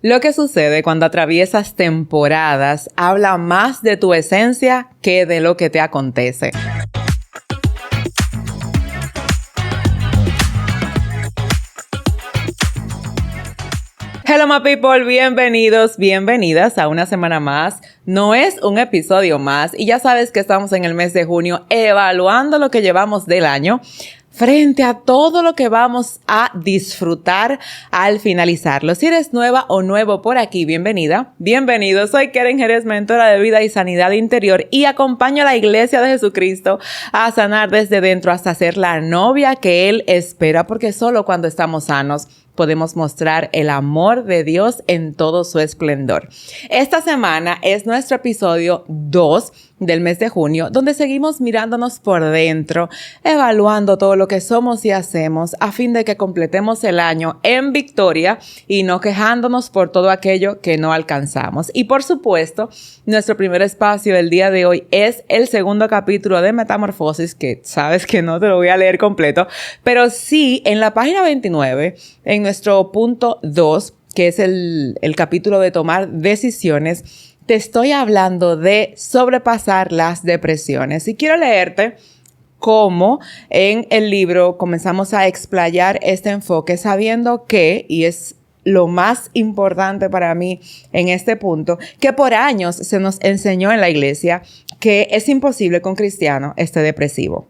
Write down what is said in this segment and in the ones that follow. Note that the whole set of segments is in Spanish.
Lo que sucede cuando atraviesas temporadas habla más de tu esencia que de lo que te acontece. Hello my people, bienvenidos, bienvenidas a una semana más. No es un episodio más y ya sabes que estamos en el mes de junio evaluando lo que llevamos del año frente a todo lo que vamos a disfrutar al finalizarlo. Si eres nueva o nuevo por aquí, bienvenida, bienvenido. Soy Keren Jerez, mentora de vida y sanidad interior y acompaño a la Iglesia de Jesucristo a sanar desde dentro hasta ser la novia que Él espera, porque solo cuando estamos sanos podemos mostrar el amor de Dios en todo su esplendor. Esta semana es nuestro episodio 2 del mes de junio, donde seguimos mirándonos por dentro, evaluando todo lo que somos y hacemos a fin de que completemos el año en victoria y no quejándonos por todo aquello que no alcanzamos. Y por supuesto, nuestro primer espacio del día de hoy es el segundo capítulo de Metamorfosis, que sabes que no te lo voy a leer completo, pero sí en la página 29, en nuestro punto 2, que es el capítulo de tomar decisiones, te estoy hablando de sobrepasar las depresiones. Y quiero leerte cómo en el libro comenzamos a explayar este enfoque, sabiendo que, y es lo más importante para mí en este punto, que por años se nos enseñó en la iglesia que es imposible que un cristiano esté depresivo.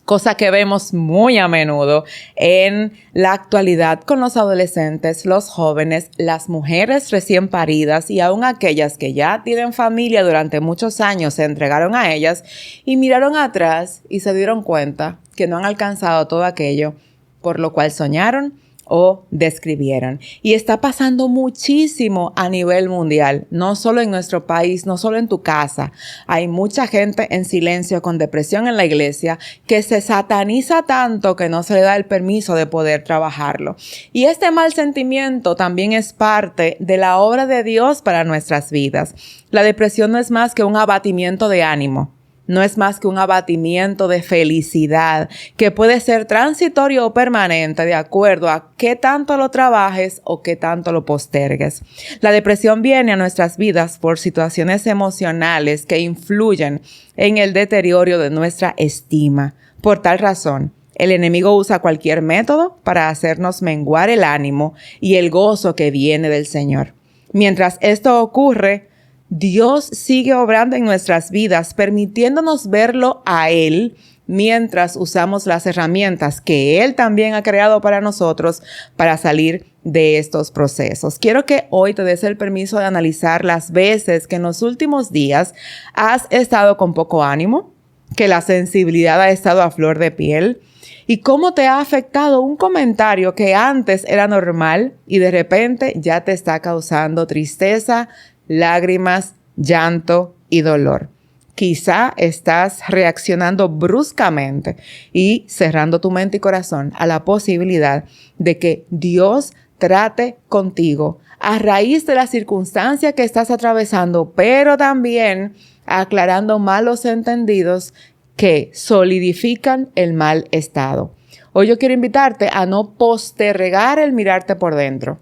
Cosa que vemos muy a menudo en la actualidad con los adolescentes, los jóvenes, las mujeres recién paridas y aún aquellas que ya tienen familia durante muchos años se entregaron a ellas y miraron atrás y se dieron cuenta que no han alcanzado todo aquello por lo cual soñaron o describieron. Y está pasando muchísimo a nivel mundial, no solo en nuestro país, no solo en tu casa. Hay mucha gente en silencio con depresión en la iglesia que se sataniza tanto que no se le da el permiso de poder trabajarlo. Y este mal sentimiento también es parte de la obra de Dios para nuestras vidas. La depresión no es más que un abatimiento de ánimo. No es más que un abatimiento de felicidad que puede ser transitorio o permanente de acuerdo a qué tanto lo trabajes o qué tanto lo postergues. La depresión viene a nuestras vidas por situaciones emocionales que influyen en el deterioro de nuestra estima. Por tal razón, el enemigo usa cualquier método para hacernos menguar el ánimo y el gozo que viene del Señor. Mientras esto ocurre, Dios sigue obrando en nuestras vidas, permitiéndonos verlo a Él mientras usamos las herramientas que Él también ha creado para nosotros para salir de estos procesos. Quiero que hoy te des el permiso de analizar las veces que en los últimos días has estado con poco ánimo, que la sensibilidad ha estado a flor de piel y cómo te ha afectado un comentario que antes era normal y de repente ya te está causando tristeza, lágrimas, llanto y dolor. Quizá estás reaccionando bruscamente y cerrando tu mente y corazón a la posibilidad de que Dios trate contigo a raíz de la circunstancia que estás atravesando, pero también aclarando malos entendidos que solidifican el mal estado. Hoy yo quiero invitarte a no postergar el mirarte por dentro.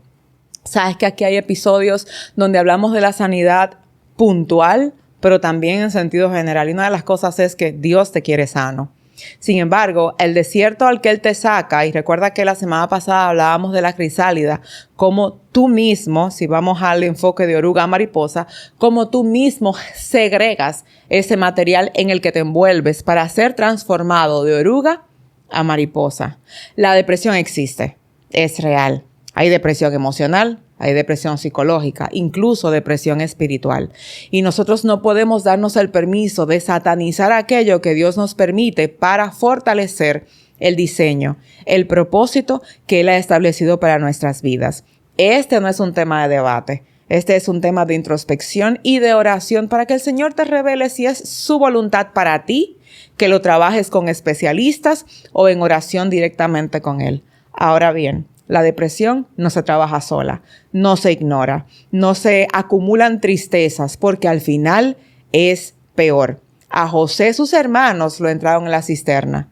Sabes que aquí hay episodios donde hablamos de la sanidad puntual, pero también en sentido general. Y una de las cosas es que Dios te quiere sano. Sin embargo, el desierto al que Él te saca, y recuerda que la semana pasada hablábamos de la crisálida, como tú mismo, si vamos al enfoque de oruga a mariposa, como tú mismo segregas ese material en el que te envuelves para ser transformado de oruga a mariposa. La depresión existe, es real. Hay depresión emocional, hay depresión psicológica, incluso depresión espiritual. Y nosotros no podemos darnos el permiso de satanizar aquello que Dios nos permite para fortalecer el diseño, el propósito que Él ha establecido para nuestras vidas. Este no es un tema de debate. Este es un tema de introspección y de oración para que el Señor te revele si es su voluntad para ti, que lo trabajes con especialistas o en oración directamente con Él. Ahora bien, la depresión no se trabaja sola, no se ignora, no se acumulan tristezas porque al final es peor. A José sus hermanos lo entraron en la cisterna,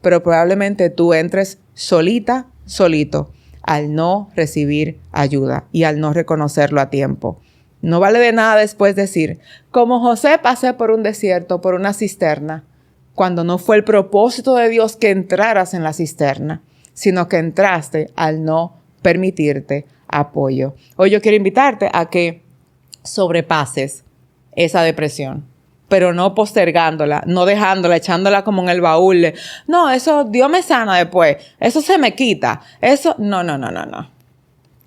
pero probablemente tú entres solita, solito al no recibir ayuda y al no reconocerlo a tiempo. No vale de nada después decir, como José pasé por un desierto, por una cisterna, cuando no fue el propósito de Dios que entraras en la cisterna, sino que entraste al no permitirte apoyo. Hoy yo quiero invitarte a que sobrepases esa depresión, pero no postergándola, no dejándola, echándola como en el baúl. No, eso Dios me sana después, eso se me quita, eso, no.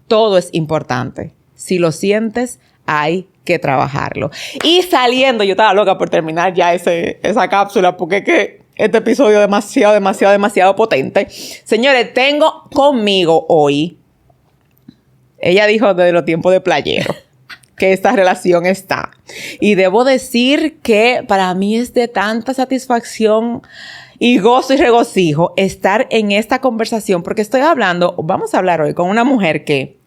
Todo es importante. Si lo sientes, hay que trabajarlo. Y saliendo, yo estaba loca por terminar ya esa cápsula, porque es que este episodio es demasiado potente. Señores, tengo conmigo hoy, ella dijo desde los tiempos de playero, que esta relación está. Y debo decir que para mí es de tanta satisfacción y gozo y regocijo estar en esta conversación, porque vamos a hablar hoy con una mujer que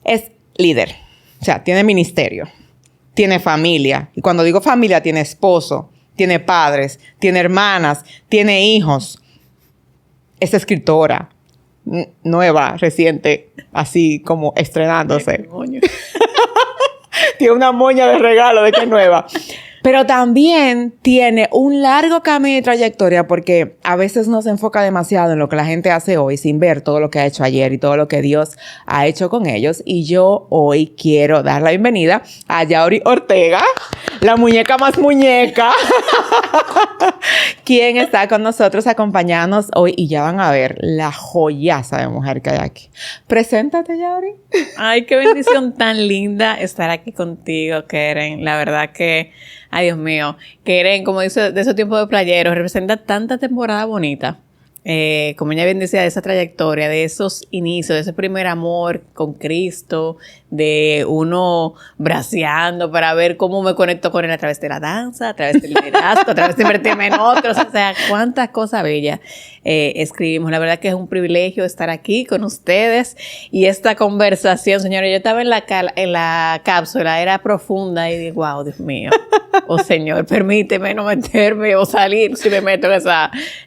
es líder. O sea, tiene ministerio, tiene familia. Y cuando digo familia, tiene esposo, tiene padres, tiene hermanas, tiene hijos. Es escritora, nueva, reciente, así como estrenándose. Tiene una moña de regalo de que es nueva. Pero también tiene un largo camino y trayectoria, porque a veces nos enfoca demasiado en lo que la gente hace hoy sin ver todo lo que ha hecho ayer y todo lo que Dios ha hecho con ellos. Y yo hoy quiero dar la bienvenida a Yauri Ortega, la muñeca más muñeca, quien está con nosotros acompañándonos hoy. Y ya van a ver la joyaza de mujer que hay aquí. Preséntate, Yauri. Ay, qué bendición tan linda estar aquí contigo, Keren. La verdad que, ay, Dios mío, Keren, como dice, de esos tiempos de playeros, representa tanta temporada bonita. Como ella bien decía, de esa trayectoria, de esos inicios, de ese primer amor con Cristo, de uno braceando para ver cómo me conecto con él a través de la danza, a través del liderazgo, a través de invertirme en otros, o sea, cuántas cosas bellas escribimos. La verdad que es un privilegio estar aquí con ustedes y esta conversación, señores, yo estaba en la cápsula, era profunda y digo, wow, Dios mío, oh Señor, permíteme no meterme o salir si me meto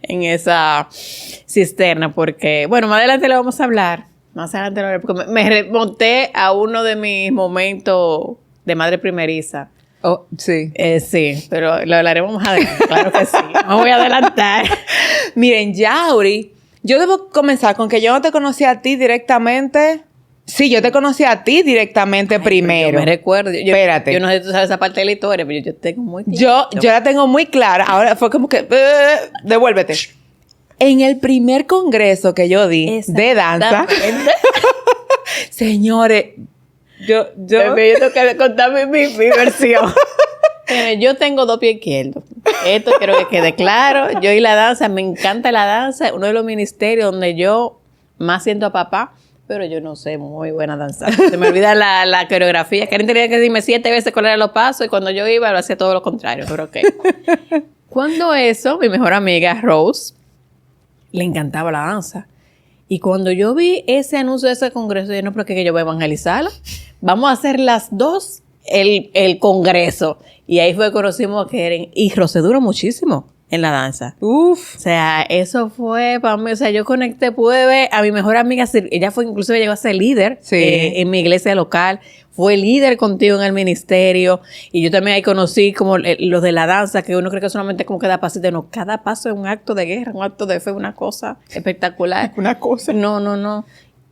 en esa cisterna, porque, bueno, más adelante lo vamos a hablar. Más adelante lo veré, porque me remonté a uno de mis momentos de madre primeriza. Oh, sí. Sí, pero lo hablaremos más adelante, claro que sí. Me voy a adelantar. Miren, Yauri, yo debo comenzar con que yo no te conocí a ti directamente. Sí, yo te conocí a ti directamente primero. Yo me recuerdo. Espérate. Yo no sé si tú sabes esa parte de la historia, pero yo tengo muy claro. Yo la tengo muy clara. Ahora fue como que... devuélvete. En el primer congreso que yo di de danza... Señores, yo tengo que contar mi versión. Yo tengo 2 pies izquierdos. Esto quiero que quede claro. Yo y la danza, me encanta la danza. Uno de los ministerios donde yo más siento a papá, pero yo no sé muy buena danzar. Se me olvida la coreografía. Karen tenía que decirme 7 veces cuáles eran los pasos y cuando yo iba lo hacía todo lo contrario, pero ok. Cuando eso, mi mejor amiga Rose le encantaba la danza. Y cuando yo vi ese anuncio de ese congreso, yo no, pero que yo voy a evangelizarla. Vamos a hacer las dos el congreso. Y ahí fue que conocimos a Keren. Y Rose duró muchísimo en la danza. Uf. O sea, eso fue para mí. O sea, yo conecté, pude ver a mi mejor amiga. Ella fue, inclusive llegó a ser líder en mi iglesia local. Fue líder contigo en el ministerio. Y yo también ahí conocí como los de la danza, que uno cree que solamente como que da pasito. No, cada paso es un acto de guerra, un acto de fe, una cosa espectacular. Una cosa. No.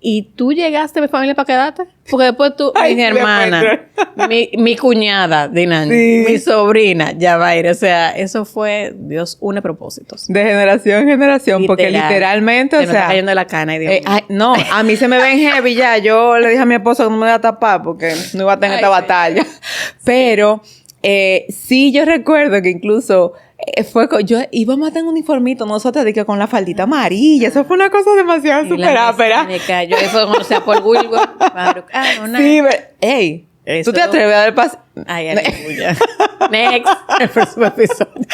¿Y tú llegaste a mi familia para quedarte? Porque después tú, mi hermana, mi cuñada, Dinani, sí, mi sobrina, Yabaira. O sea, eso fue, Dios une propósitos. De generación en generación, porque literalmente, o sea... me está cayendo la cana. No, a mí se me ven heavy ya. Yo le dije a mi esposo que no me iba a tapar porque no iba a tener esta batalla. Pero sí, yo recuerdo que incluso... yo íbamos a tener un uniformito nosotros de que con la faldita amarilla. Eso fue una cosa demasiado súper ápera. Yo fue cuando sea por Wilbur. Sí, ey, ¿tú te atreves a dar paso? Ay, aleluya. Next. El próximo episodio.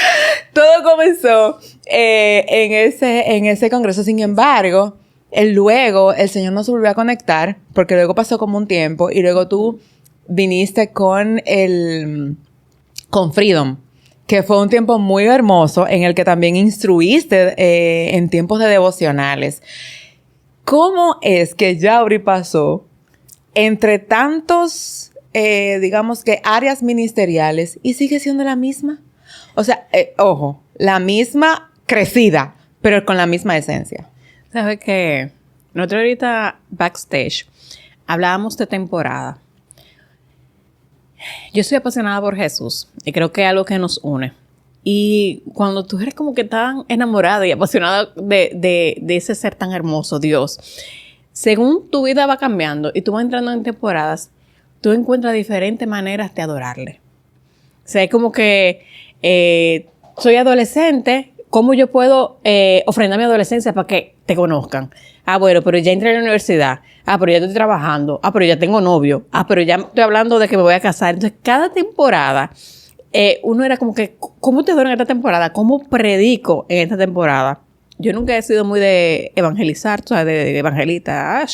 Todo comenzó en ese congreso. Sin embargo, luego el Señor nos volvió a conectar, porque luego pasó como un tiempo y luego tú viniste con Freedom, que fue un tiempo muy hermoso en el que también instruiste en tiempos de devocionales. ¿Cómo es que Yauri pasó entre tantos, digamos que áreas ministeriales y sigue siendo la misma? O sea, ojo, la misma crecida, pero con la misma esencia. ¿Sabes qué? Nosotros ahorita backstage hablábamos de temporada. Yo soy apasionada por Jesús y creo que es algo que nos une. Y cuando tú eres como que tan enamorada y apasionada de ese ser tan hermoso, Dios, según tu vida va cambiando y tú vas entrando en temporadas, tú encuentras diferentes maneras de adorarle. O sea, es como que soy adolescente, ¿cómo yo puedo ofrendar mi adolescencia para que te conozcan? Ah, bueno, pero ya entré a la universidad. Ah, pero ya estoy trabajando. Ah, pero ya tengo novio. Ah, pero ya estoy hablando de que me voy a casar. Entonces, cada temporada, uno era como que, ¿cómo te adoro en esta temporada? ¿Cómo predico en esta temporada? Yo nunca he sido muy de evangelizar, o sea, de evangelista.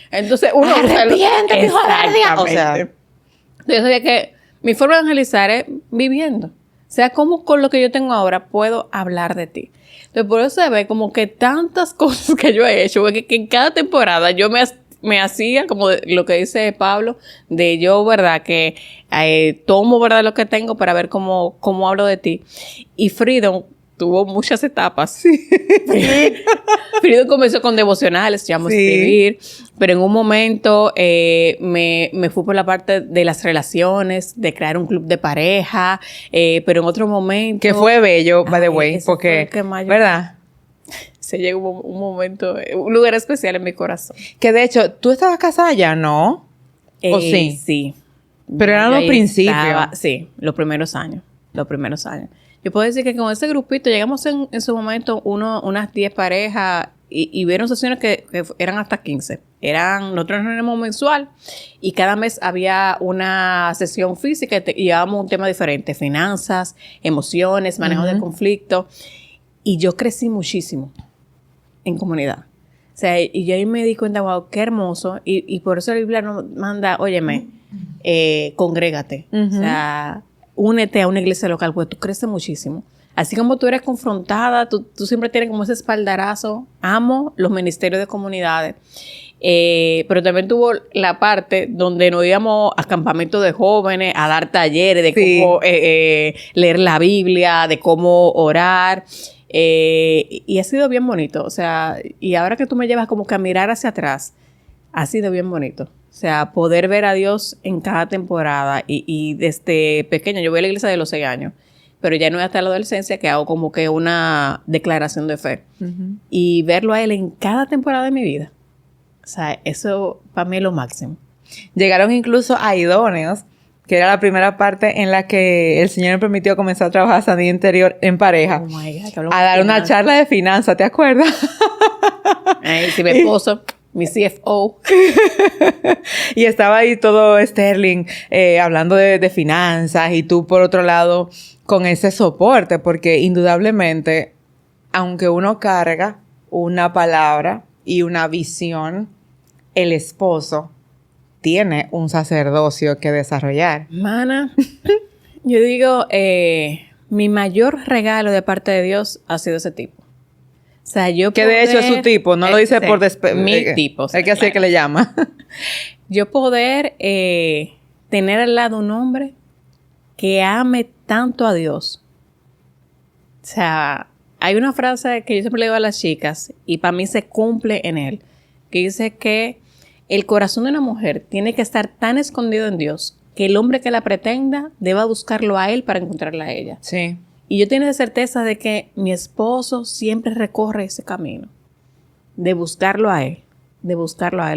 Entonces, uno... ¡Arrepiéntate, hijo de Dios! O sea, yo sabía que mi forma de evangelizar es viviendo. O sea, cómo con lo que yo tengo ahora puedo hablar de ti. Entonces, por eso se ve como que tantas cosas que yo he hecho, que en cada temporada yo me hacía, como lo que dice Pablo, de yo, ¿verdad? Que tomo, ¿verdad? Lo que tengo para ver cómo hablo de ti. Y Freedom tuvo muchas etapas. Sí. Freedom comenzó con devocionales, ya vamos a escribir, pero en un momento me fui por la parte de las relaciones, de crear un club de pareja, pero en otro momento... Que fue bello, by the way, porque, ¿verdad? Se llegó un momento, un lugar especial en mi corazón. Que de hecho, ¿tú estabas casada ya, no? ¿O sí? Sí. Pero eran los principios. Sí, los primeros años. Yo puedo decir que con ese grupito llegamos en su momento unas 10 parejas y vieron sesiones que eran hasta 15. Nosotros nos reunimos mensual y cada mes había una sesión física y llevábamos un tema diferente. Finanzas, emociones, manejo de conflicto. Y yo crecí muchísimo en comunidad. O sea, y yo ahí me di cuenta, wow, qué hermoso. Y por eso la Biblia nos manda, óyeme, congrégate. O sea, únete a una iglesia local, porque tú creces muchísimo. Así como tú eres confrontada, tú siempre tienes como ese espaldarazo. Amo los ministerios de comunidades. Pero también tuvo la parte donde nos íbamos a campamentos de jóvenes, a dar talleres de cómo leer la Biblia, de cómo orar. Y ha sido bien bonito. O sea, y ahora que tú me llevas como que a mirar hacia atrás, ha sido bien bonito. O sea, poder ver a Dios en cada temporada y desde pequeña, yo voy a la iglesia de los 6 años, pero ya no es hasta la adolescencia que hago como que una declaración de fe. Y verlo a Él en cada temporada de mi vida. O sea, eso para mí es lo máximo. Llegaron incluso a idóneos, que era la primera parte en la que el Señor me permitió comenzar a trabajar sanidad interior en pareja. Oh my God, a dar una charla de finanzas, ¿te acuerdas? Sí, mi esposo, mi CFO. Y estaba ahí todo Sterling hablando de finanzas y tú por otro lado con ese soporte, porque indudablemente, aunque uno carga una palabra y una visión, el esposo tiene un sacerdocio que desarrollar. Mana, yo digo, mi mayor regalo de parte de Dios ha sido ese tipo. O sea, yo que de hecho es su tipo, no lo dice por mi tipo. Es que así es que le llama. Yo poder tener al lado un hombre que ame tanto a Dios. O sea, hay una frase que yo siempre le digo a las chicas y para mí se cumple en él, que dice que el corazón de una mujer tiene que estar tan escondido en Dios que el hombre que la pretenda deba buscarlo a él para encontrarla a ella. Sí. Y yo tengo certeza de que mi esposo siempre recorre ese camino de buscarlo a él,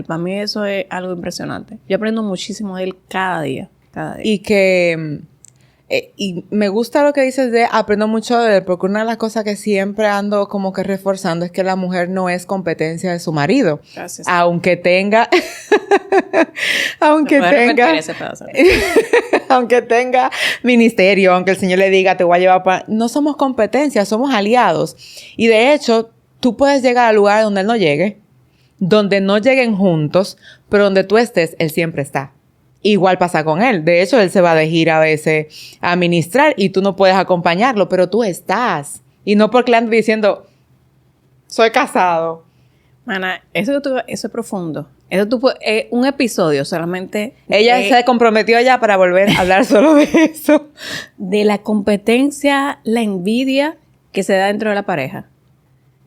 Para mí eso es algo impresionante. Yo aprendo muchísimo de él cada día. Y que... y me gusta lo que dices de aprendo mucho de él, porque una de las cosas que siempre ando como que reforzando es que la mujer no es competencia de su marido. Gracias. Aunque tenga... aunque tenga ministerio, aunque el Señor le diga, te voy a llevar para... No somos competencia, somos aliados. Y de hecho, tú puedes llegar al lugar donde Él no llegue, donde no lleguen juntos, pero donde tú estés, Él siempre está. Igual pasa con Él. De hecho, Él se va de gira a veces a ministrar y tú no puedes acompañarlo, pero tú estás. Y no porque le ande diciendo, soy casado. Mana, eso es profundo. Un episodio solamente. Ella se comprometió ya para volver a hablar solo de eso. De la competencia, la envidia que se da dentro de la pareja.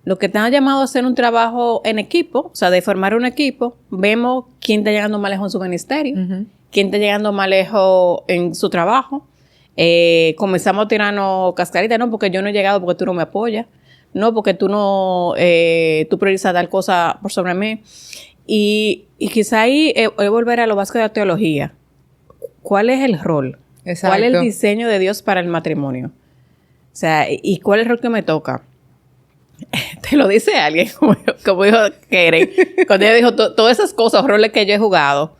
Lo que te han llamado a hacer un trabajo en equipo, o sea, de formar un equipo, vemos quién está llegando más lejos en su ministerio, quién está llegando más lejos en su trabajo. Comenzamos a tirarnos cascaritas, no, porque yo no he llegado porque tú no me apoyas, no, porque tú tú priorizas tal cosa por sobre mí. Y quizá ahí es volver a lo básico de la teología. ¿Cuál es el rol? Exacto. ¿Cuál es el diseño de Dios para el matrimonio? O sea, ¿y cuál es el rol que me toca? Te lo dice alguien, como dijo Keren, cuando ella dijo todas esas cosas, roles que yo he jugado,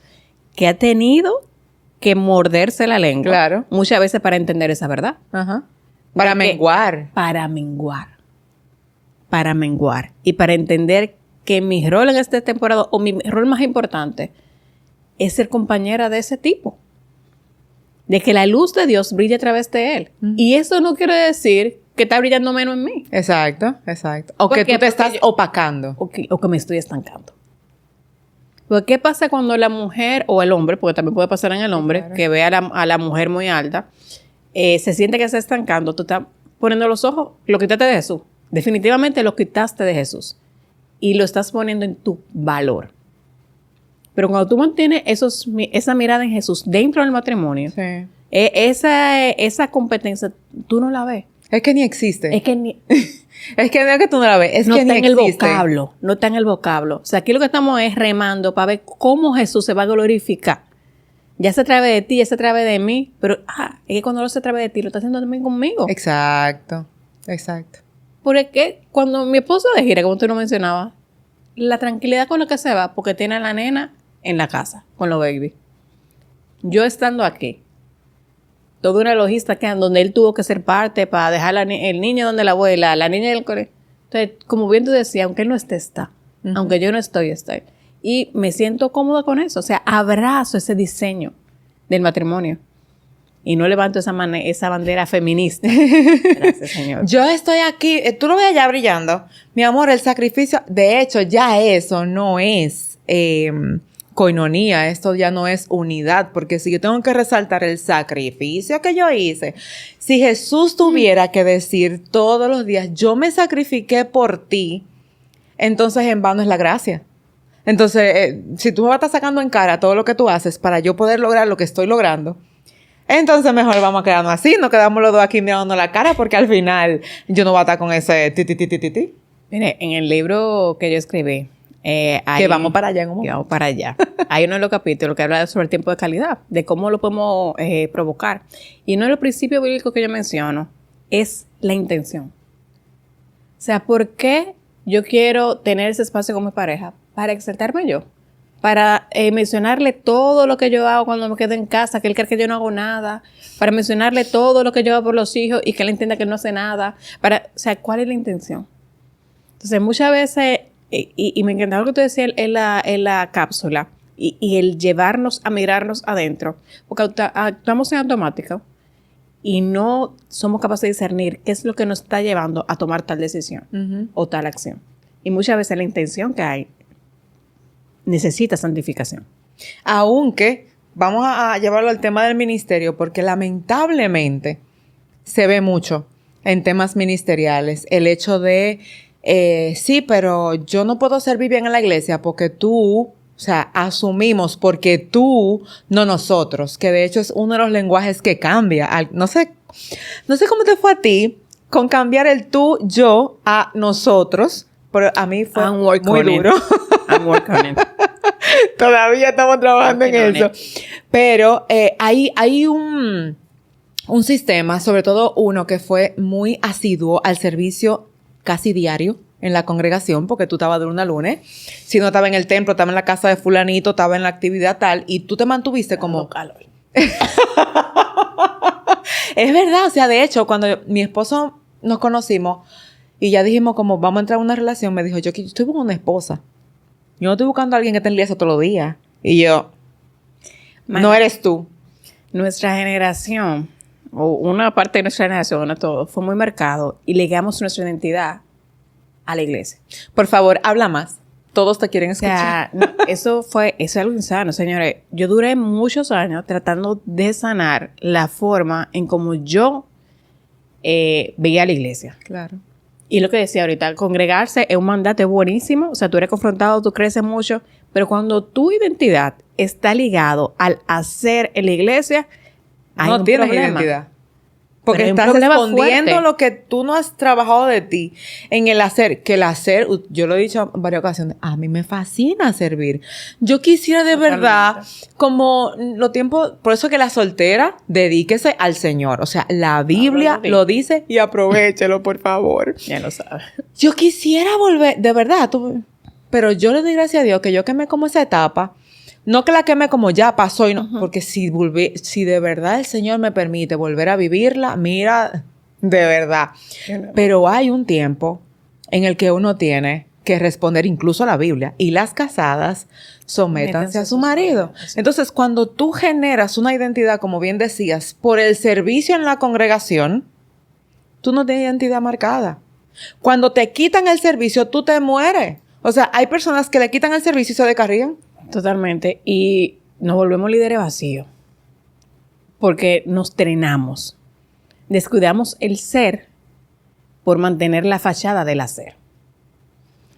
que ha tenido que morderse la lengua. Claro. Muchas veces para entender esa verdad. Ajá. Para menguar. Para menguar. Para menguar. Y para entender que mi rol en esta temporada, o mi rol más importante, es ser compañera de ese tipo. De que la luz de Dios brille a través de él. Y eso no quiere decir que está brillando menos en mí. Exacto. O que tú te estás opacando. O que me estoy estancando. Porque ¿qué pasa cuando la mujer, o el hombre, porque también puede pasar en el hombre, claro, que ve a la mujer muy alta, se siente que se está estancando? Tú estás poniendo los ojos, lo quitaste de Jesús. Definitivamente lo quitaste de Jesús. Y lo estás poniendo en tu valor. Pero cuando tú mantienes esa mirada en Jesús dentro del matrimonio, sí, esa competencia, tú no la ves. Es que ni existe. Es que no es que tú no la ves. Es no que está ni en existe. el vocablo. No está en el vocablo. O sea, aquí lo que estamos es remando para ver cómo Jesús se va a glorificar. Ya se atreve de ti, ya se atreve de mí. Pero, es que cuando lo se atreve de ti, lo está haciendo también conmigo. Exacto. Porque cuando mi esposo de gira, como tú no mencionabas, la tranquilidad con la que se va, porque tiene a la nena en la casa, con los baby. Yo estando aquí, toda una logística donde él tuvo que ser parte para dejar el niño donde la abuela, la niña del colegio. Entonces, como bien tú decías, aunque él no esté, está. Aunque yo no estoy, estoy. Y me siento cómoda con eso. O sea, abrazo ese diseño del matrimonio. Y no levanto esa bandera feminista. Gracias, Señor. Yo estoy aquí, tú lo ves allá brillando. Mi amor, el sacrificio, de hecho, ya eso no es coinonía, esto ya no es unidad, porque si yo tengo que resaltar el sacrificio que yo hice, si Jesús tuviera que decir todos los días, yo me sacrifiqué por ti, entonces en vano es la gracia. Entonces, si tú me vas a estar sacando en cara todo lo que tú haces para yo poder lograr lo que estoy logrando, entonces mejor vamos a quedarnos así, no quedamos los dos aquí mirándonos la cara, porque al final yo no voy a estar con ese ti. Mire, en el libro que yo escribí, que vamos para allá en un momento. Vamos para allá. Hay uno de los capítulos que habla sobre el tiempo de calidad, de cómo lo podemos provocar. Y uno de los principios bíblicos que yo menciono es la intención. O sea, ¿por qué yo quiero tener ese espacio con mi pareja? Para exaltarme yo. Para mencionarle todo lo que yo hago cuando me quedo en casa, que él cree que yo no hago nada. Para mencionarle todo lo que yo hago por los hijos y que él entienda que él no hace nada. O sea, ¿cuál es la intención? Entonces, muchas veces, y me encantaba lo que tú decías en la cápsula, y el llevarnos a mirarnos adentro, porque actuamos en automático y no somos capaces de discernir qué es lo que nos está llevando a tomar tal decisión o tal acción. Y muchas veces la intención que hay necesita santificación. Aunque vamos a llevarlo al tema del ministerio, porque lamentablemente se ve mucho en temas ministeriales el hecho de sí, pero yo no puedo servir bien en la iglesia porque tú, o sea, asumimos porque tú, no nosotros, que de hecho es uno de los lenguajes que cambia. No sé cómo te fue a ti con cambiar el tú, yo a nosotros, pero a mí fue muy duro. I'm working on it. Todavía estamos trabajando en eso. Pero hay un sistema, sobre todo uno que fue muy asiduo al servicio casi diario en la congregación, porque tú estabas de lunes a lunes. Si no estaba en el templo, estaba en la casa de fulanito, estaba en la actividad tal, y tú te mantuviste como... calor. Es verdad, o sea, de hecho, cuando mi esposo nos conocimos y ya dijimos como vamos a entrar en una relación, me dijo, yo estoy buscando una esposa. Yo no estoy buscando a alguien que esté en la iglesia todos los días. Y yo, no eres tú. Nuestra generación, o una parte de nuestra generación, no todo, fue muy marcado y legamos nuestra identidad a la iglesia. Por favor, habla más. todos te quieren O sea, escuchar. eso es algo insano, señores. Yo duré muchos años tratando de sanar la forma en como yo veía la iglesia. Claro. Y lo que decía ahorita, congregarse es un mandato buenísimo. O sea, tú eres confrontado, tú creces mucho. Pero cuando tu identidad está ligado al hacer en la iglesia, hay No un tienes problema. identidad. Porque Pero hay un estás problema escondiendo fuerte. lo que tú no has trabajado de ti en el hacer. Que el hacer, yo lo he dicho en varias ocasiones, a mí me fascina servir. Yo quisiera de Totalmente. verdad, como los tiempos, por eso que la soltera, dedíquese al Señor. O sea, la Biblia de- lo dice y aprovéchelo, por favor. Ya lo sabes. Yo quisiera volver, de verdad, pero yo le doy gracias a Dios que yo quemé como esa etapa. No que la quemé como ya pasó, y no, porque si de verdad el Señor me permite volver a vivirla, mira, de verdad. Pero hay un tiempo en el que uno tiene que responder incluso a la Biblia. Y las casadas, sométanse a su marido. Entonces, cuando tú generas una identidad, como bien decías, por el servicio en la congregación, tú no tienes identidad marcada. Cuando te quitan el servicio, tú te mueres. O sea, hay personas que le quitan el servicio y se descarrían. Totalmente. Y nos volvemos líderes vacíos. Porque nos trenamos. Descuidamos el ser por mantener la fachada del hacer.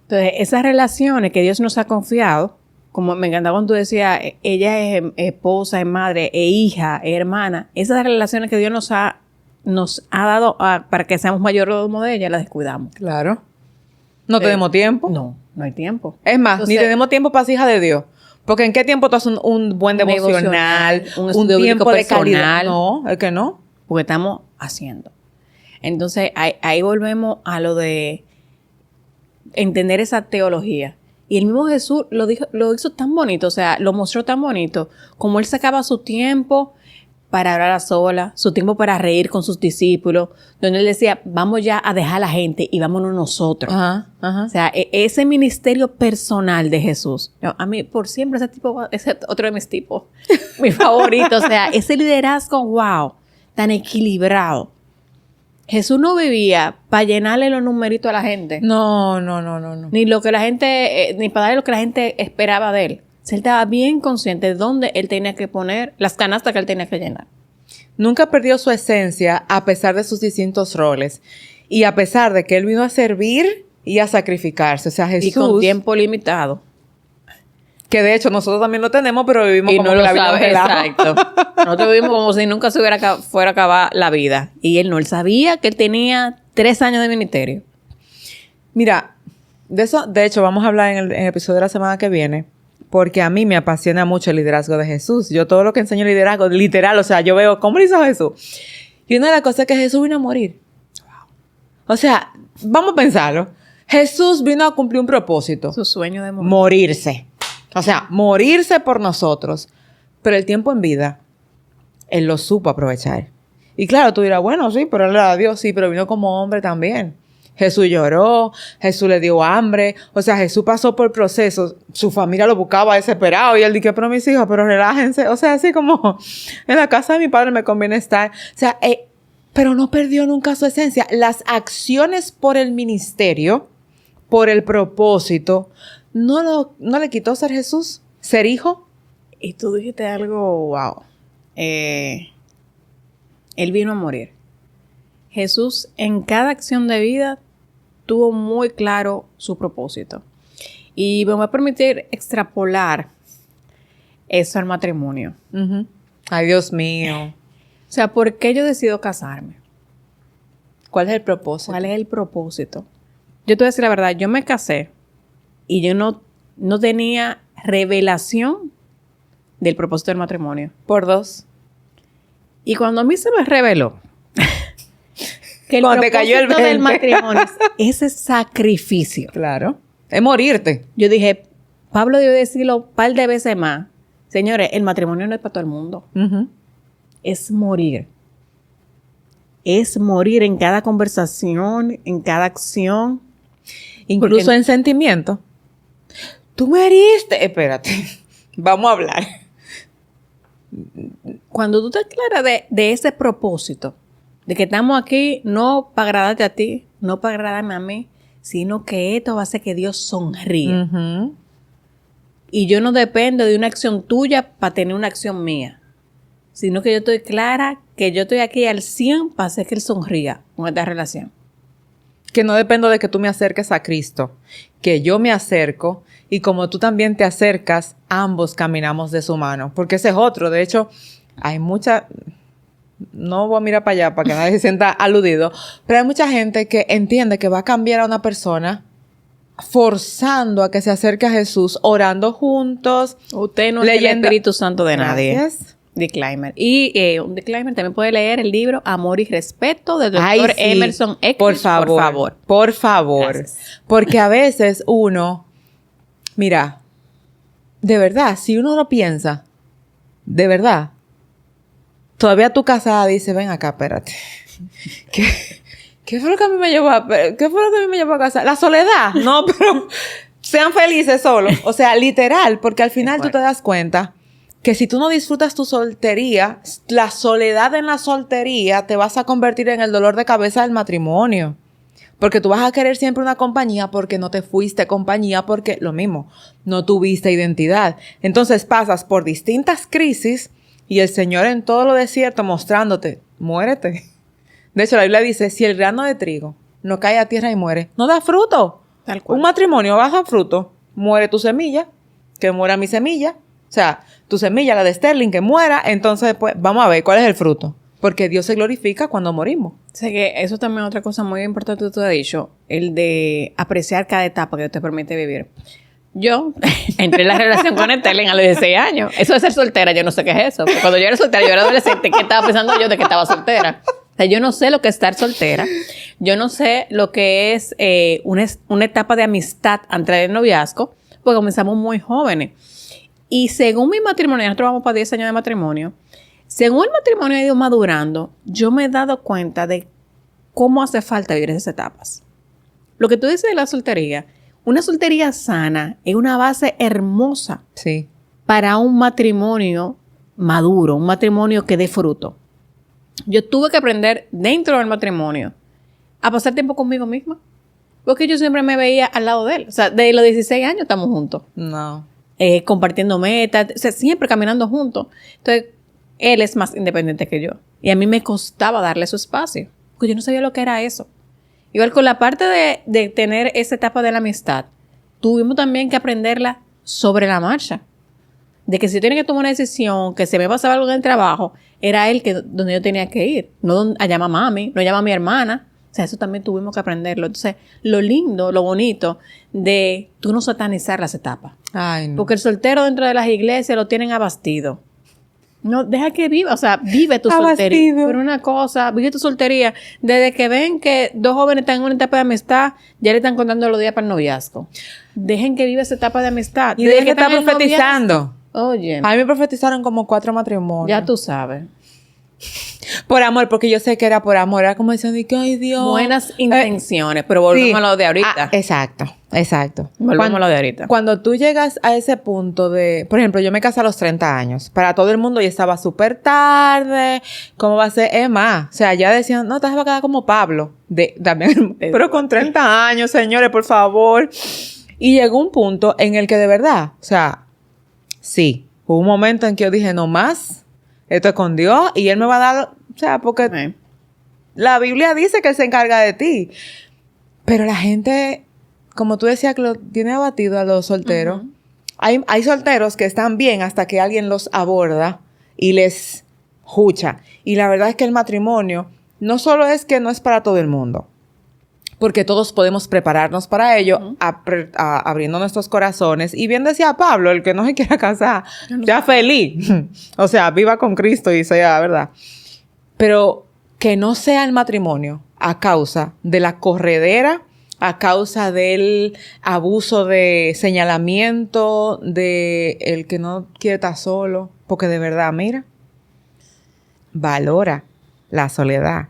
Entonces, esas relaciones que Dios nos ha confiado, como me encantaba cuando tú decías, ella es esposa, es madre, es hija, es hermana, esas relaciones que Dios nos ha dado para que seamos mayordomos de ella, las descuidamos. Claro. No tenemos tiempo. No hay tiempo. Es más, Entonces, ni tenemos tiempo para ser hija de Dios. Porque ¿en qué tiempo tú haces un buen devocional? un estudio tiempo bíblico de calidad. personal. No, es que no. Porque estamos haciendo. Entonces, ahí volvemos a lo de entender esa teología. Y el mismo Jesús lo hizo tan bonito, o sea, lo mostró tan bonito, como él sacaba su tiempo para hablar a sola, su tiempo para reír con sus discípulos, donde él decía, vamos ya a dejar a la gente y vámonos nosotros. Ajá, ajá. O sea, ese ministerio personal de Jesús, a mí por siempre ese otro de mis tipos, mi favorito, o sea, ese liderazgo, wow, tan equilibrado. Jesús no vivía para llenarle los numeritos a la gente. No. Ni lo que la gente, ni para darle lo que la gente esperaba de él. Él estaba bien consciente de dónde él tenía que poner las canastas que él tenía que llenar. Nunca perdió su esencia a pesar de sus distintos roles. Y a pesar de que él vino a servir y a sacrificarse. O sea, Jesús... Y con tiempo limitado. Que de hecho nosotros también lo tenemos, pero vivimos Y como no que lo la vida sabe, es relajo. exacto. Nosotros vivimos como si nunca fuera a acabar la vida. Y él no, él sabía que él tenía 3 años de ministerio. Mira, de eso, de hecho, vamos a hablar en el episodio de la semana que viene, porque a mí me apasiona mucho el liderazgo de Jesús. Yo todo lo que enseño liderazgo, literal, o sea, yo veo cómo lo hizo Jesús. Y una de las cosas es que Jesús vino a morir. O sea, vamos a pensarlo. Jesús vino a cumplir un propósito. Su sueño de morir. Morirse. O sea, morirse por nosotros. Pero el tiempo en vida, Él lo supo aprovechar. Y claro, tú dirás, bueno, sí, pero Él era Dios, sí, pero vino como hombre también. Jesús lloró, Jesús le dio hambre. O sea, Jesús pasó por procesos. Su familia lo buscaba desesperado. Y Él dijo, pero mis hijos, pero relájense. O sea, así como en la casa de mi padre me conviene estar. O sea, pero no perdió nunca su esencia. Las acciones por el ministerio, por el propósito, no le quitó ser Jesús, ser hijo. Y tú dijiste algo, wow. Él vino a morir. Jesús en cada acción de vida tuvo muy claro su propósito. Y me voy a permitir extrapolar eso al matrimonio. Uh-huh. Ay, Dios mío. O sea, ¿por qué yo decido casarme? ¿Cuál es el propósito? ¿Cuál es el propósito? Yo te voy a decir la verdad, yo me casé y yo no tenía revelación del propósito del matrimonio. Por 2. Y cuando a mí se me reveló que el Cuando te cayó el propósito del 20. matrimonio es ese sacrificio. Claro. Es morirte. Yo dije, Pablo debe decirlo un par de veces más. Señores, el matrimonio no es para todo el mundo. Uh-huh. Es morir. Es morir en cada conversación, en cada acción. Incluso Porque en sentimiento. Tú me heriste. Espérate. Vamos a hablar. cuando tú te aclaras de ese propósito, de que estamos aquí no para agradarte a ti, no para agradarme a mí, sino que esto va a hacer que Dios sonríe. Ujú. Y yo no dependo de una acción tuya para tener una acción mía, sino que yo estoy clara que yo estoy aquí al 100 para hacer que Él sonría con esta relación. Que no dependo de que tú me acerques a Cristo, que yo me acerco y como tú también te acercas, ambos caminamos de su mano. Porque ese es otro. De hecho, hay mucha... No voy a mirar para allá para que nadie se sienta aludido, pero hay mucha gente que entiende que va a cambiar a una persona forzando a que se acerque a Jesús, orando juntos. Usted no es el Espíritu Santo de nadie. Gracias. Disclaimer. Y un disclaimer, también puede leer el libro Amor y Respeto del Ay, doctor sí. Emerson Eckles. Por favor. Por favor. Gracias. Porque a veces uno, mira, de verdad, si uno lo piensa, de verdad, todavía tu casada dice, ven acá, espérate. ¿Qué fue lo que a mí me llevó a casar? La soledad. No, pero sean felices solos. O sea, literal, porque al final tú te das cuenta que si tú no disfrutas tu soltería, la soledad en la soltería te vas a convertir en el dolor de cabeza del matrimonio. Porque tú vas a querer siempre una compañía porque no te fuiste compañía porque lo mismo, no tuviste identidad. Entonces pasas por distintas crisis y el Señor en todo lo desierto mostrándote, muérete. De hecho, la Biblia dice, si el grano de trigo no cae a tierra y muere, no da fruto. Tal cual. Un matrimonio baja fruto, muere tu semilla, que muera mi semilla. O sea, tu semilla, la de Sterling, que muera, entonces pues vamos a ver cuál es el fruto. Porque Dios se glorifica cuando morimos. Sé que eso también es otra cosa muy importante que tú has dicho, el de apreciar cada etapa que Dios te permite vivir. Yo entré en la relación con Sterling a los 16 años. Eso de ser soltera, yo no sé qué es eso. Porque cuando yo era soltera, yo era adolescente, ¿qué estaba pensando yo de que estaba soltera? O sea, yo no sé lo que es estar soltera. Yo no sé lo que es una etapa de amistad antes del noviazgo, porque comenzamos muy jóvenes. Y según mi matrimonio, nosotros vamos para 10 años de matrimonio, según el matrimonio ha ido madurando, yo me he dado cuenta de cómo hace falta vivir esas etapas. Lo que tú dices de la soltería, una soltería sana es una base hermosa Sí. para un matrimonio maduro, un matrimonio que dé fruto. Yo tuve que aprender dentro del matrimonio a pasar tiempo conmigo misma, porque yo siempre me veía al lado de él. O sea, de los 16 años estamos juntos. No. Compartiendo metas, o sea, siempre caminando juntos. Entonces, él es más independiente que yo. Y a mí me costaba darle su espacio, porque yo no sabía lo que era eso. Igual con la parte de tener esa etapa de la amistad, tuvimos también que aprenderla sobre la marcha. De que si yo tenía que tomar una decisión, que se me pasaba algo en el trabajo, era él donde yo tenía que ir. No a llamar a mami, no llama a mi hermana. O sea, eso también tuvimos que aprenderlo. Entonces, lo lindo, lo bonito de tú no satanizar las etapas. Ay, no. Porque el soltero dentro de las iglesias lo tienen abastido. No, deja que viva, o sea, vive tu soltería. Pero una cosa, vive tu soltería. Desde que ven que dos jóvenes están en una etapa de amistad, ya le están contando los días para el noviazgo. Dejen que viva esa etapa de amistad. Y desde que está profetizando. Oye, A mí me profetizaron como 4 matrimonios. ya tú sabes. Por amor, porque yo sé que era por amor. Era como diciendo, que ay Dios. Buenas intenciones, pero volvemos sí. a lo de ahorita. Ah, exacto. Volvemos a lo de ahorita. Cuando tú llegas a ese punto de... Por ejemplo, yo me casé a los 30 años. Para todo el mundo ya estaba súper tarde. ¿Cómo va a ser? Es más, o sea, ya decían, no, te vas a quedar como Pablo. También, pero con 30 años, señores, por favor. Y llegó un punto en el que de verdad, o sea, sí, hubo un momento en que yo dije, no más, esto es con Dios y Él me va a dar, o sea, porque la Biblia dice que Él se encarga de ti. Pero la gente, como tú decías, que lo tiene abatido a los solteros. Uh-huh. Hay solteros que están bien hasta que alguien los aborda y les jucha. Y la verdad es que el matrimonio no solo es que no es para todo el mundo, porque todos podemos prepararnos para ello, uh-huh, abriendo nuestros corazones. Y bien decía Pablo, el que no se quiera casar, ya feliz. O sea, viva con Cristo y sea, ¿verdad? Pero que no sea el matrimonio a causa de la corredera, a causa del abuso de señalamiento, de el que no quiere estar solo. Porque de verdad, mira, valora la soledad.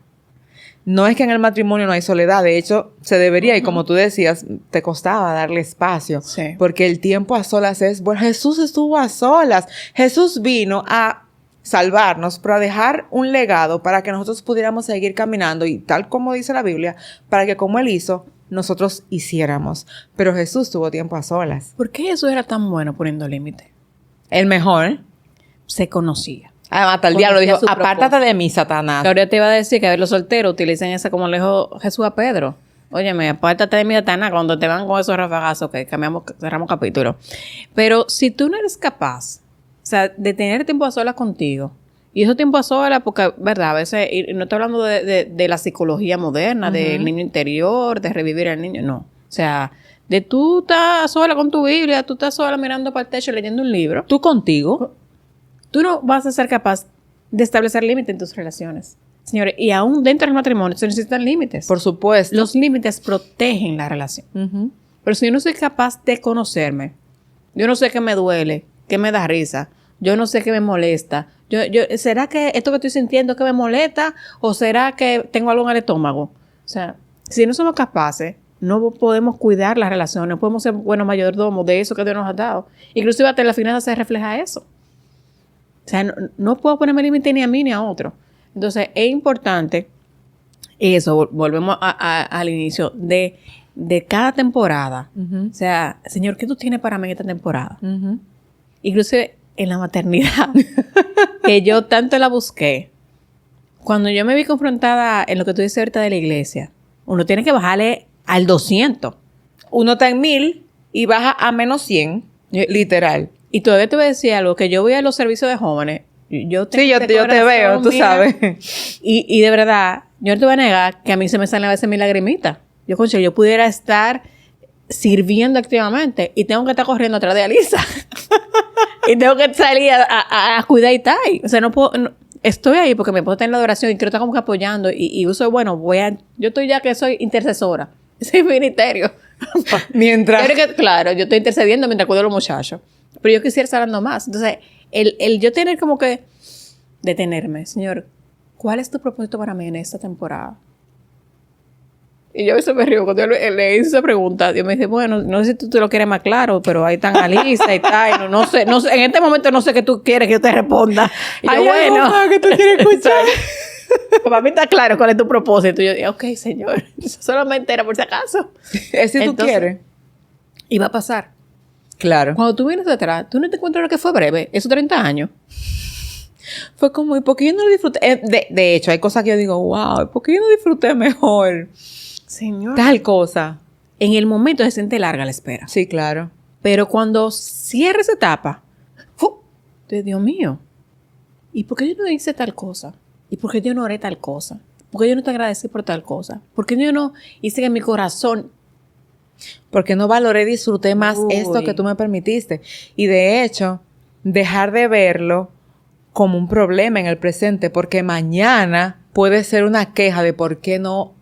No es que en el matrimonio no hay soledad, de hecho, se debería, uh-huh, y como tú decías, te costaba darle espacio. Sí. Porque el tiempo a solas es, bueno, Jesús estuvo a solas. Jesús vino a salvarnos, pero a dejar un legado para que nosotros pudiéramos seguir caminando y tal como dice la Biblia, para que como Él hizo, nosotros hiciéramos. Pero Jesús tuvo tiempo a solas. ¿Por qué Jesús era tan bueno poniendo límites? El mejor. Se conocía. Hasta el diablo dijo, Conocía su apártate propósito. de mí, Satanás. Ahora te iba a decir que a ver, los solteros utilizan esa como le dijo Jesús a Pedro. Óyeme, apártate de mí, Satanás, cuando te van con esos rafagazos, que cerramos capítulo. Pero si tú no eres capaz, o sea, de tener tiempo a solas contigo, y eso tiempo a solas, porque, verdad, a veces, y no estoy hablando de la psicología moderna, del niño interior, de revivir al niño, no. O sea, de tú estás sola con tu Biblia, tú estás sola mirando para el techo leyendo un libro. Tú contigo. Tú no vas a ser capaz de establecer límites en tus relaciones. Señores, y aún dentro del matrimonio se necesitan límites. Por supuesto. Los límites protegen la relación. Ujú. Pero si yo no soy capaz de conocerme, yo no sé qué me duele, qué me da risa, yo no sé qué me molesta, ¿será que esto que estoy sintiendo que me molesta o será que tengo algo en el estómago? O sea, si no somos capaces, no podemos cuidar las relaciones, no podemos ser buenos mayordomos de eso que Dios nos ha dado. Inclusive hasta en la finanza se refleja eso. O sea, no puedo ponerme límite ni a mí ni a otro. Entonces, es importante eso, volvemos al inicio de cada temporada. Ujú. O sea, Señor, ¿qué tú tienes para mí en esta temporada? Ujú. Inclusive en la maternidad, que yo tanto la busqué. Cuando yo me vi confrontada en lo que tú dices ahorita de la iglesia, uno tiene que bajarle al 200. Uno está en 1000 y baja a menos 100, literal. Y todavía te voy a decir algo, que yo voy a los servicios de jóvenes. Yo tengo Sí, yo este te corazón, veo, tú mira, sabes. Y de verdad, yo no te voy a negar que a mí se me salen a veces mis lagrimitas. Yo, concho, yo pudiera estar sirviendo activamente y tengo que estar corriendo atrás de Alisa. Y tengo que salir a cuidar y tal. O sea, no puedo... estoy ahí porque me puedo estar en la adoración y quiero estar como que apoyando. Y uso, bueno, yo estoy ya que soy intercesora. Ese es mi ministerio. Mientras... Claro, yo estoy intercediendo mientras cuido a los muchachos. Pero yo quisiera estar dando más. Entonces, el yo tener como que detenerme, Señor, ¿cuál es tu propósito para mí en esta temporada? Y yo a veces me río cuando le hice esa pregunta. Dios me dice, bueno, no sé si tú te lo quieres más claro, pero ahí están Alisa y tal. No sé, en este momento no sé qué tú quieres que yo te responda. Y yo, ¿Hay algo bueno, más que tú quieres escuchar? para mí está claro cuál es tu propósito. Y yo dije, ok, Señor, eso solamente era por si acaso. Es si tú Entonces, quieres. Y va a pasar. Claro. Cuando tú vienes de atrás, tú no te encuentras lo que fue breve, esos 30 años. Fue como, ¿y por qué yo no lo disfruté? De hecho, hay cosas que yo digo, wow, ¿por qué yo no disfruté mejor? Señor. Tal cosa. En el momento se siente larga la espera. Sí, claro. Pero cuando cierra esa etapa, Dios mío, ¿y por qué yo no hice tal cosa? ¿Y por qué yo no haré tal cosa? ¿Por qué yo no te agradecí por tal cosa? ¿Por qué yo no hice que mi corazón... Porque no valoré y disfruté más esto que tú me permitiste. Y de hecho, dejar de verlo como un problema en el presente, porque mañana puede ser una queja de por qué no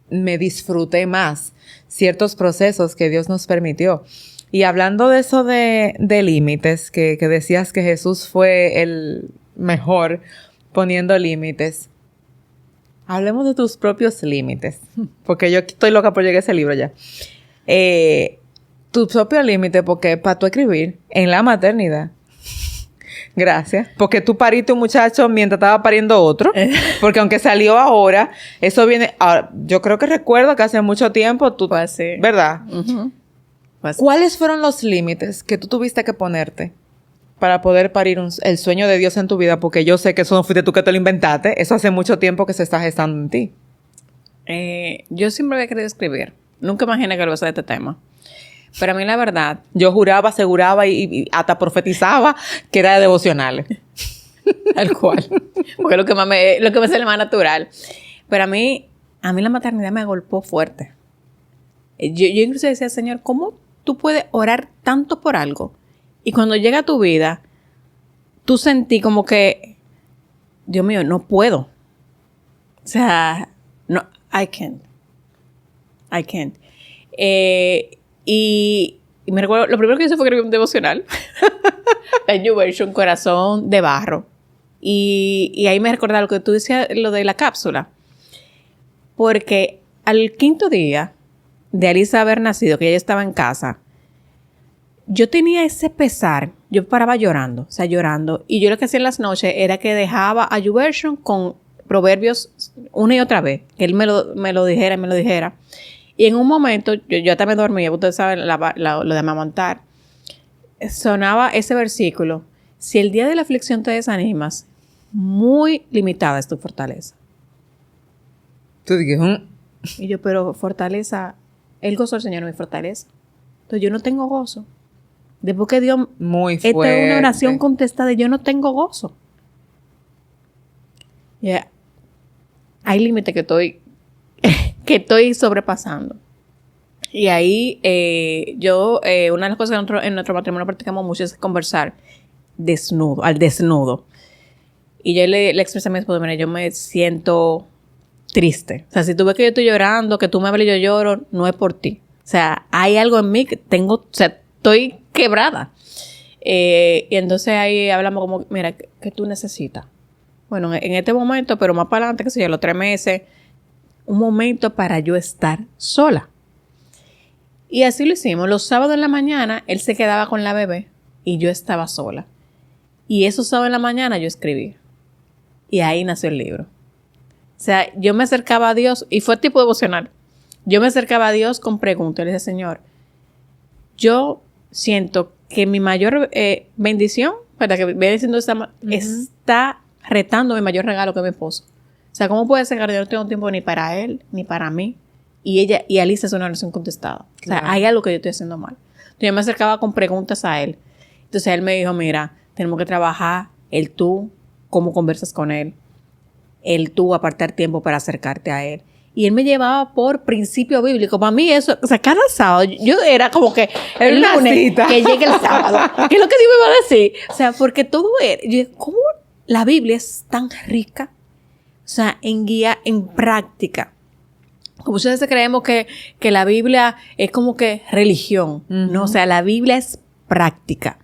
me disfruté más ciertos procesos que Dios nos permitió. Y hablando de eso de límites, que decías que Jesús fue el mejor poniendo límites, hablemos de tus propios límites, porque yo estoy loca por llegar a ese libro ya. Tu propio límite, porque para tú escribir en la maternidad, gracias, porque tú pariste un muchacho mientras estaba pariendo otro, porque aunque salió ahora, eso viene, ahora, yo creo que recuerdo que hace mucho tiempo tú, Pues sí. ¿verdad? Uh-huh. Pues ¿Cuáles fueron los límites que tú tuviste que ponerte para poder parir el sueño de Dios en tu vida? Porque yo sé que eso no fuiste tú que te lo inventaste, eso hace mucho tiempo que se está gestando en ti. Yo siempre había querido escribir. Nunca imaginé que lo iba a hacer de este tema. Pero a mí la verdad... Yo juraba, aseguraba y hasta profetizaba que era de devocionales. Tal cual. Porque es lo que me sale más natural. Pero a mí la maternidad me golpeó fuerte. Yo incluso decía, Señor, ¿cómo tú puedes orar tanto por algo? Y cuando llega a tu vida, tú sentí como que, Dios mío, no puedo. O sea, no, I can't. Y me recuerdo, lo primero que hice fue escribir un devocional. La New Version, corazón de barro. Y ahí me recordaba lo que tú decías, lo de la cápsula. Porque al 5º día de Alisa haber nacido, que ella estaba en casa, yo tenía ese pesar. Yo paraba llorando, o sea, llorando. Y yo lo que hacía en las noches era que dejaba a YouVersion con proverbios una y otra vez. Que él me lo dijera. Y en un momento, yo también dormía, ustedes saben lo de amamantar. Sonaba ese versículo. Si el día de la aflicción te desanimas, muy limitada es tu fortaleza. Tú dices, Y yo, pero fortaleza, el gozo del Señor no es mi fortaleza. Entonces yo no tengo gozo. Después que Dios, muy esta fuerte. es una oración contestada y yo no tengo gozo. Yeah. Hay límites que estoy sobrepasando. Y ahí una de las cosas que en nuestro matrimonio practicamos mucho es conversar al desnudo. Y yo le expresé a mi esposo, mira, yo me siento triste. O sea, si tú ves que yo estoy llorando, que tú me hablas y yo lloro, no es por ti. O sea, hay algo en mí que estoy quebrada. Y entonces ahí hablamos como, mira, ¿qué tú necesitas? Bueno, en este momento, pero más para adelante, que sé yo, los 3 meses, un momento para yo estar sola. Y así lo hicimos. Los sábados en la mañana, él se quedaba con la bebé y yo estaba sola. Y esos sábados en la mañana yo escribí. Y ahí nació el libro. O sea, yo me acercaba a Dios, y fue tipo devocional. Yo me acercaba a Dios con preguntas. Le dije, Señor, yo siento que mi mayor bendición, ¿verdad? Que viene diciendo está retando mi mayor regalo, que es mi esposo. O sea, ¿cómo puede ser que yo no tengo tiempo ni para él, ni para mí? Y Alicia es una oración contestada. Claro. O sea, hay algo que yo estoy haciendo mal. Entonces yo me acercaba con preguntas a él. Entonces él me dijo, mira, tenemos que trabajar tú, cómo conversas con él, tú apartar tiempo para acercarte a él. Y él me llevaba por principio bíblico. Para mí eso, o sea, cada sábado, yo era como que el lunes, que llegue el sábado. ¿Qué es lo que Dios me va a decir? O sea, porque todo era, ¿cómo la Biblia es tan rica? O sea, en guía, en práctica. Como muchas veces creemos que la Biblia es como que religión. No, o sea, la Biblia es práctica.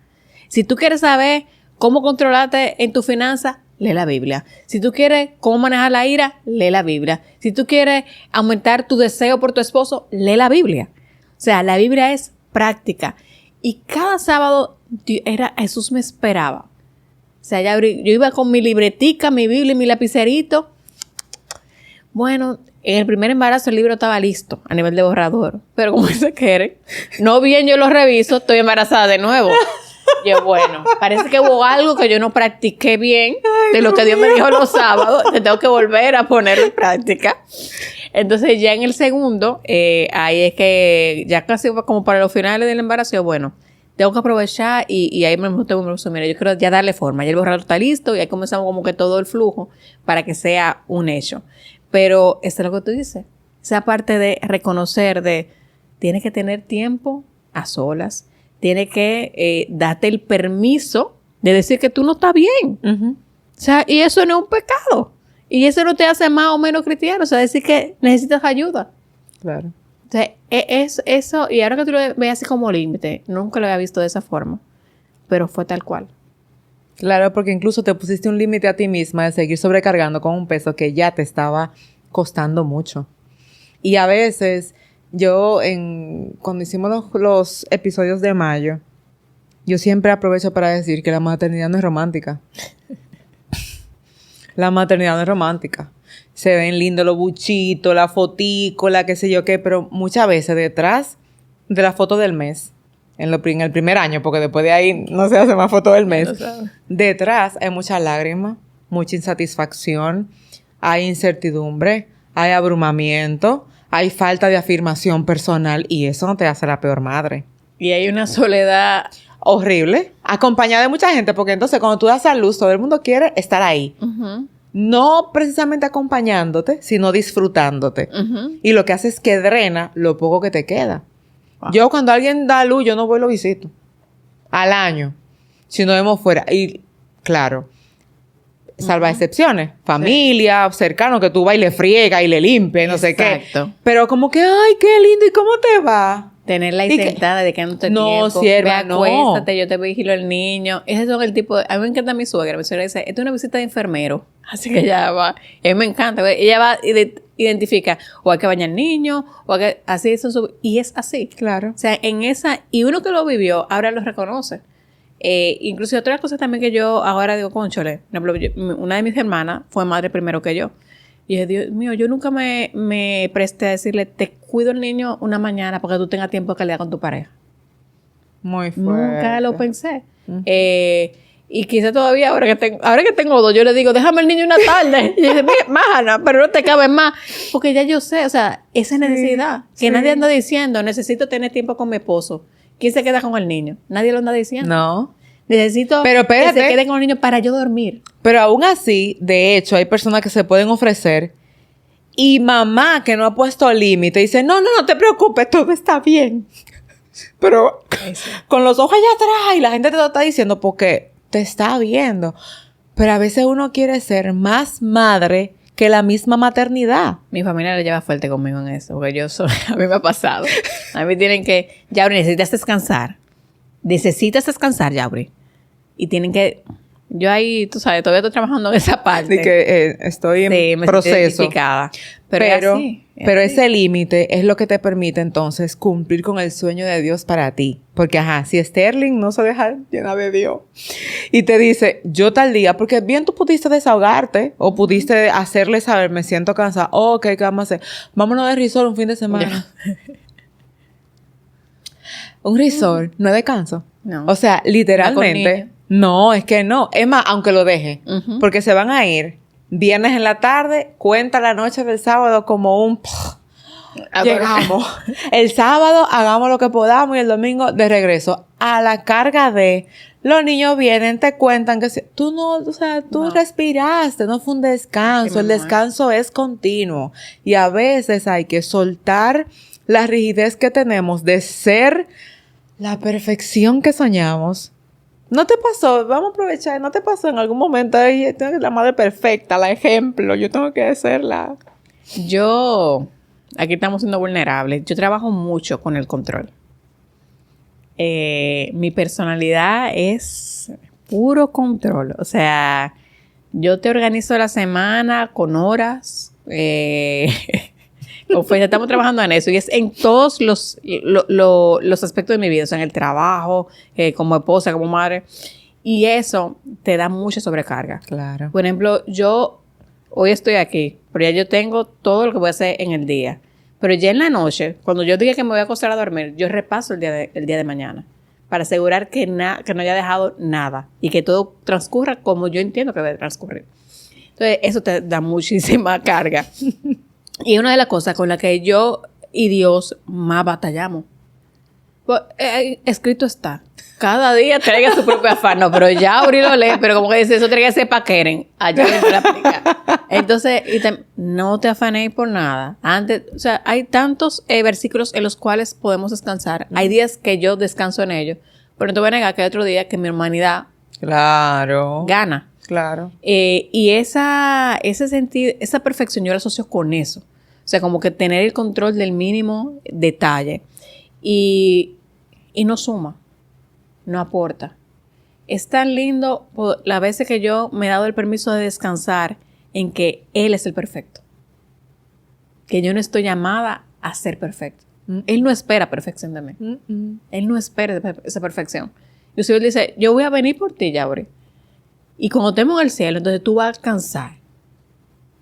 Si tú quieres saber cómo controlarte en tu finanzas, lee la Biblia. Si tú quieres cómo manejar la ira, lee la Biblia. Si tú quieres aumentar tu deseo por tu esposo, lee la Biblia. O sea, la Biblia es práctica. Y cada sábado Jesús me esperaba. O sea, yo iba con mi libretica, mi Biblia y mi lapicerito. Bueno, en el primer embarazo el libro estaba listo a nivel de borrador. Pero como se quiere, no bien yo lo reviso, estoy embarazada de nuevo. Yo, bueno, parece que hubo algo que yo no practiqué bien de lo que Dios me dijo los sábados. Te tengo que volver a ponerlo en práctica. Entonces, ya en el segundo, ahí es que ya casi como para los finales del embarazo, bueno, tengo que aprovechar y ahí me tengo que mira, yo quiero ya darle forma. Ya el borrador está listo y ahí comenzamos como que todo el flujo para que sea un hecho. Pero eso es lo que tú dices. Esa parte de reconocer tienes que tener tiempo a solas. Tienes que darte el permiso de decir que tú no estás bien. O sea, y eso no es un pecado. Y eso no te hace más o menos cristiano. O sea, decir que necesitas ayuda. Claro. O sea, es eso. Y ahora que tú lo ves así como límite, nunca lo había visto de esa forma. Pero fue tal cual. Claro, porque incluso te pusiste un límite a ti misma de seguir sobrecargando con un peso que ya te estaba costando mucho. Y a veces, cuando hicimos los episodios de mayo, yo siempre aprovecho para decir que la maternidad no es romántica. La maternidad no es romántica. Se ven lindos los buchitos, la fotico, la qué sé yo qué, pero muchas veces detrás de la foto del mes, en el primer año, porque después de ahí no se hace más foto del mes, detrás hay muchas lágrimas, mucha insatisfacción, hay incertidumbre, hay abrumamiento, hay falta de afirmación personal y eso no te hace la peor madre. Y hay una soledad horrible, acompañada de mucha gente, porque entonces cuando tú das a luz, todo el mundo quiere estar ahí. No precisamente acompañándote, sino disfrutándote. Y lo que hace es que drena lo poco que te queda. Wow. Yo cuando alguien da luz, yo no voy y lo visito. Al año. Si nos vemos fuera. Y claro, salva excepciones. Familia, cercano, que tú vas y le friega y le limpie, no sé qué. Pero como que, ay, qué lindo, ¿y cómo te va? Tenerla ahí sentada, dedicándote tiempo. Sierva, ve, acuéstate, yo te vigilo el niño. Ese es el tipo a mí me encanta mi suegra. Mi suegra dice, esto es una visita de enfermero. Así que ella va. A mí me encanta. Ella va y identifica, o hay que bañar al niño, o hay que... Así es. Y es así. Claro. O sea, en esa... Y uno que lo vivió, ahora lo reconoce. Incluso otras cosas también que yo ahora digo, cónchole, una de mis hermanas fue madre primero que yo. Y yo, Dios mío, yo nunca me presté a decirle, te cuido el niño una mañana para que tú tengas tiempo de calidad con tu pareja. Muy fuerte. Nunca lo pensé. Y quizá todavía, ahora que tengo 2, yo le digo, déjame el niño una tarde. Y dice, más, Ana, pero no te cabe más. Porque ya yo sé, o sea, esa necesidad. Que nadie anda diciendo, necesito tener tiempo con mi esposo. ¿Quién se queda con el niño? Nadie lo anda diciendo. No. Necesito Pero espérate, que se quede con el niño para yo dormir. Pero aún así, de hecho, hay personas que se pueden ofrecer y mamá que no ha puesto límite dice, no te preocupes, todo está bien. Pero con los ojos allá atrás y la gente te lo está diciendo porque te está viendo. Pero a veces uno quiere ser más madre que la misma maternidad. Mi familia le lleva fuerte conmigo en eso, porque a mí me ha pasado. A mí tienen que, Yauri, necesitas descansar. Necesitas descansar, Yauri. Y tienen que, yo ahí, tú sabes, todavía estoy trabajando en esa parte. De que estoy en proceso. Pero ese límite es lo que te permite entonces cumplir con el sueño de Dios para ti. Porque, si Sterling no se deja llenar de Dios y te dice, yo tal día, porque bien tú pudiste desahogarte o pudiste hacerle saber, me siento cansada. Ok, ¿qué vamos a hacer? Vámonos de resort un fin de semana. Un resort no es descanso. No. O sea, literalmente. No, es que no. Es más, aunque lo deje. Porque se van a ir viernes en la tarde, cuenta la noche del sábado como un... Llegamos. El sábado hagamos lo que podamos y el domingo de regreso. A la carga de... Los niños vienen, te cuentan que tú respiraste, no fue un descanso. Sí, el descanso es continuo. Y a veces hay que soltar la rigidez que tenemos de ser la perfección que soñamos. ¿No te pasó? Vamos a aprovechar. ¿No te pasó en algún momento? Ay, tengo que ser la madre perfecta, la ejemplo. Yo tengo que ser la... Aquí estamos siendo vulnerables. Yo trabajo mucho con el control. Mi personalidad es puro control. O sea, yo te organizo la semana con horas. Estamos trabajando en eso y es en todos los aspectos de mi vida, o sea, en el trabajo, como esposa, como madre, y eso te da mucha sobrecarga. Claro. Por ejemplo, yo hoy estoy aquí, pero ya yo tengo todo lo que voy a hacer en el día, pero ya en la noche, cuando yo diga que me voy a acostar a dormir, yo repaso el día de mañana para asegurar que no haya dejado nada y que todo transcurra como yo entiendo que debe transcurrir. Entonces, eso te da muchísima carga. Y una de las cosas con las que yo y Dios más batallamos. Pues, escrito está. Cada día traiga su propio afán. No, pero ya Uri lo lee, pero como que dice, eso tiene que ser pa' Keren. Allá dentro la aplica. Entonces, no te afanéis por nada. Antes, o sea, hay tantos versículos en los cuales podemos descansar. Hay días que yo descanso en ellos. Pero no te voy a negar que hay otro día que mi humanidad gana. Claro. Y ese sentido, esa perfección yo la asocio con eso. O sea, como que tener el control del mínimo detalle. Y no suma, no aporta. Es tan lindo las veces que yo me he dado el permiso de descansar en que Él es el perfecto. Que yo no estoy llamada a ser perfecto. Él no espera perfección de mí. Él no espera esa perfección. Y Él dice, yo voy a venir por ti, Yauri. Y cuando estemos en el cielo, entonces tú vas a alcanzar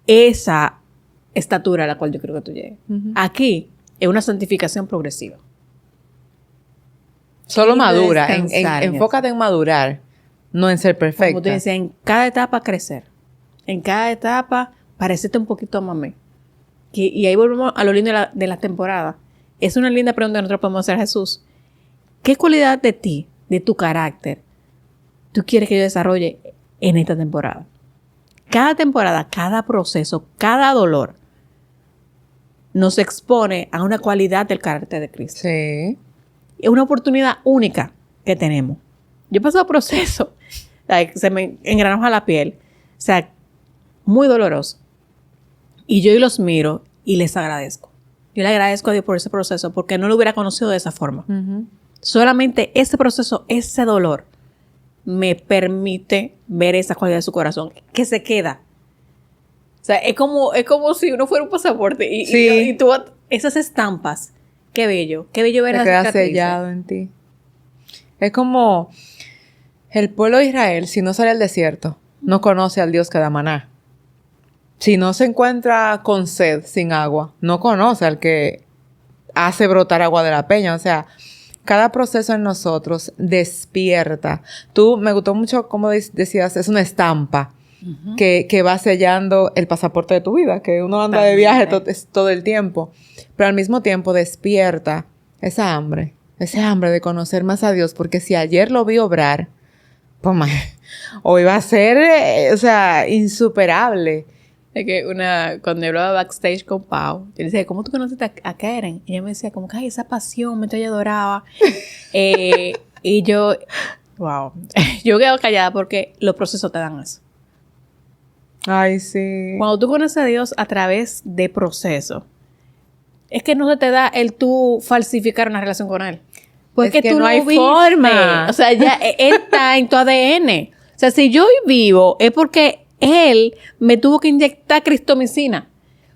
esa estatura a la cual yo creo que tú llegues. Aquí es una santificación progresiva. Solo madura. Enfócate en madurar, no en ser perfecta. Como te decía, en cada etapa crecer. En cada etapa parecerte un poquito más a mí. Y ahí volvemos a lo lindo de la temporada. Es una linda pregunta que nosotros podemos hacer a Jesús. ¿Qué cualidad de ti, de tu carácter, tú quieres que yo desarrolle en esta temporada? Cada temporada, cada proceso, cada dolor nos expone a una cualidad del carácter de Cristo. Sí. Es una oportunidad única que tenemos. Yo he pasado procesos, se me engranó a la piel, o sea, muy doloroso. Y yo los miro y les agradezco. Yo le agradezco a Dios por ese proceso porque no lo hubiera conocido de esa forma. Solamente ese proceso, ese dolor, me permite ver esa cualidad de su corazón que se queda. O sea, es como si uno fuera un pasaporte y tú esas estampas. Qué bello ver te queda sellado en ti. Es como el pueblo de Israel, si no sale al desierto, no conoce al Dios que da maná. si no se encuentra con sed, sin agua, no conoce al que hace brotar agua de la peña. O sea, cada proceso en nosotros despierta. Me gustó mucho como decías, es una estampa que va sellando el pasaporte de tu vida, que uno anda de viaje todo el tiempo. Pero al mismo tiempo despierta ese hambre de conocer más a Dios, porque si ayer lo vi obrar, pues hoy va a ser, insuperable. Es que cuando yo hablaba backstage con Pau, yo le decía, ¿cómo tú conociste a Karen? Y ella me decía, como que, ay, esa pasión, me adoraba. Y yo, wow, yo quedo callada porque los procesos te dan eso. Ay, sí. Cuando tú conoces a Dios a través de procesos, es que no se te da el tú falsificar una relación con Él. Porque es que tú no hay viste. forma. O sea, ya Él está en tu ADN. O sea, si yo hoy vivo es porque Él me tuvo que inyectar cristomicina.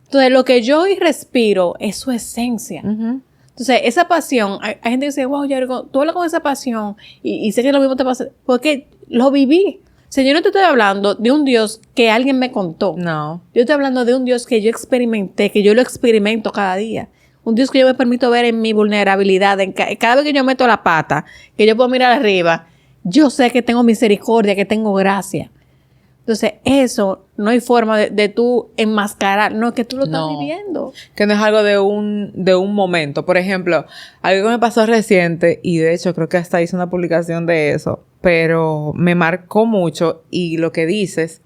Entonces, lo que yo hoy respiro es su esencia. Uh-huh. Entonces, esa pasión, hay gente que dice, wow, Jerico, tú hablas con esa pasión y sé que lo mismo te pasa, porque lo viví. O sea, yo no te estoy hablando de un Dios que alguien me contó. No. Yo estoy hablando de un Dios que yo experimenté, que yo lo experimento cada día. Un Dios que yo me permito ver en mi vulnerabilidad. Cada vez que yo meto la pata, que yo puedo mirar arriba, yo sé que tengo misericordia, que tengo gracia. Entonces, eso no hay forma de tú enmascarar. No, que tú lo estás viviendo. Que no es algo de un momento. Por ejemplo, algo que me pasó reciente, y de hecho creo que hasta hice una publicación de eso, pero me marcó mucho. Y lo que dices,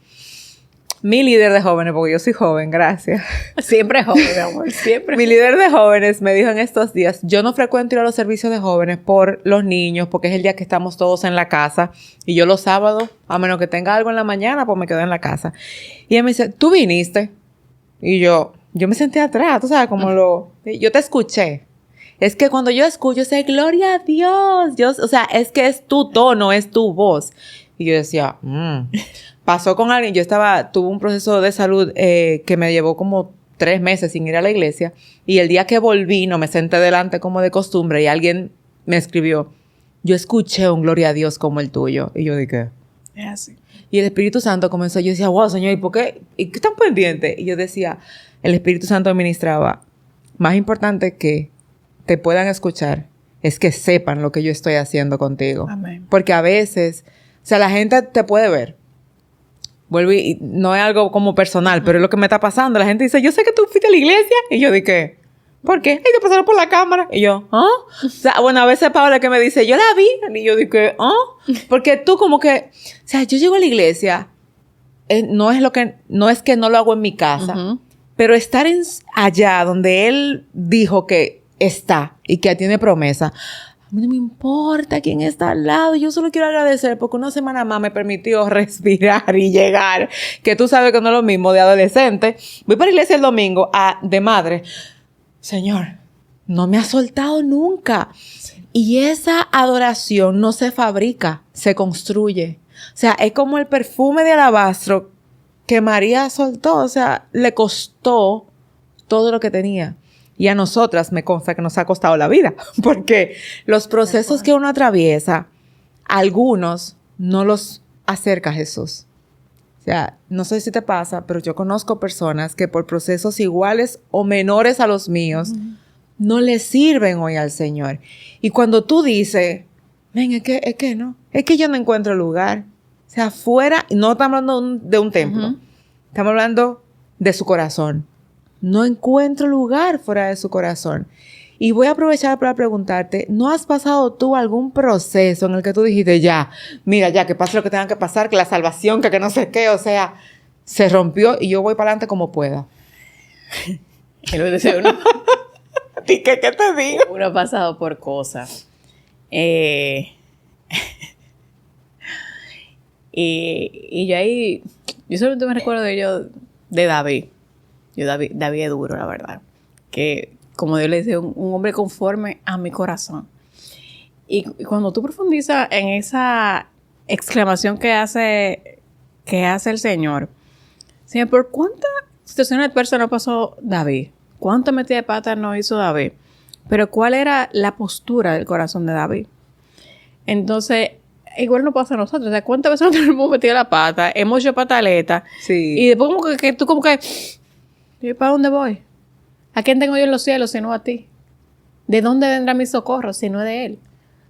mi líder de jóvenes, porque yo soy joven, gracias. Siempre joven, mi amor, siempre. Mi líder de jóvenes me dijo en estos días, yo no frecuento ir a los servicios de jóvenes por los niños, porque es el día que estamos todos en la casa. Y yo los sábados, a menos que tenga algo en la mañana, pues me quedo en la casa. Y él me dice, ¿tú viniste? Y yo me senté atrás, tú sabes, yo te escuché. Es que cuando yo escucho, sé, gloria a Dios. O sea, es que es tu tono, es tu voz. Y yo decía, pasó con alguien, tuve un proceso de salud que me llevó como 3 meses sin ir a la iglesia, y el día que volví no me senté delante como de costumbre y alguien me escribió, yo escuché un gloria a Dios como el tuyo. Y yo dije, es así. Y el Espíritu Santo comenzó, yo decía, wow, Señor, ¿y por qué? ¿Y qué tan pendiente? Y yo decía, el Espíritu Santo ministraba, más importante que te puedan escuchar es que sepan lo que yo estoy haciendo contigo. Amén. Porque a veces, o sea, la gente te puede ver. Vuelvo y no es algo como personal, pero es lo que me está pasando. La gente dice, yo sé que tú fuiste a la iglesia. Y yo dije, ¿por qué? Ay, te pasaron por la cámara. Y yo, ¿ah? O sea, bueno, a veces Paola que me dice, yo la vi. Y yo dije, ¿ah? Porque tú como que, o sea, yo llego a la iglesia, no es que no lo hago en mi casa, pero estar allá donde él dijo que está y que tiene promesa, a mí no me importa quién está al lado. Yo solo quiero agradecer porque una semana más me permitió respirar y llegar. Que tú sabes que no es lo mismo de adolescente. Voy para la iglesia el domingo de madre. Señor, no me ha soltado nunca. Sí. Y esa adoración no se fabrica, se construye. O sea, es como el perfume de alabastro que María soltó. O sea, le costó todo lo que tenía. Y a nosotras me consta que nos ha costado la vida. Porque los procesos que uno atraviesa, algunos no los acerca a Jesús. O sea, no sé si te pasa, pero yo conozco personas que por procesos iguales o menores a los míos, no le sirven hoy al Señor. Y cuando tú dices, ven, es que yo no encuentro lugar. O sea, fuera, no estamos hablando de un templo. Estamos hablando de su corazón. No encuentro lugar fuera de su corazón. Y voy a aprovechar para preguntarte, ¿no has pasado tú algún proceso en el que tú dijiste, ya, mira, ya, que pase lo que tenga que pasar, que la salvación, que no sé qué, o sea, se rompió y yo voy para adelante como pueda? Uno, ¿Qué te digo? Uno ha pasado por cosas. Y yo ahí, yo solamente me recuerdo de David. David es duro, la verdad. Que, como Dios le dice, un hombre conforme a mi corazón. Y cuando tú profundizas en esa exclamación que hace el Señor, ¿por cuántas situaciones adversas no pasó David? ¿Cuántas metidas de pata no hizo David? Pero ¿cuál era la postura del corazón de David? Entonces, igual no pasa a nosotros. O sea, ¿cuántas veces nosotros hemos metido la pata? Hemos hecho pataleta. Sí. Y después como que tú como que... ¿Y para dónde voy? ¿A quién tengo yo en los cielos si no a ti? ¿De dónde vendrá mi socorro si no es de Él?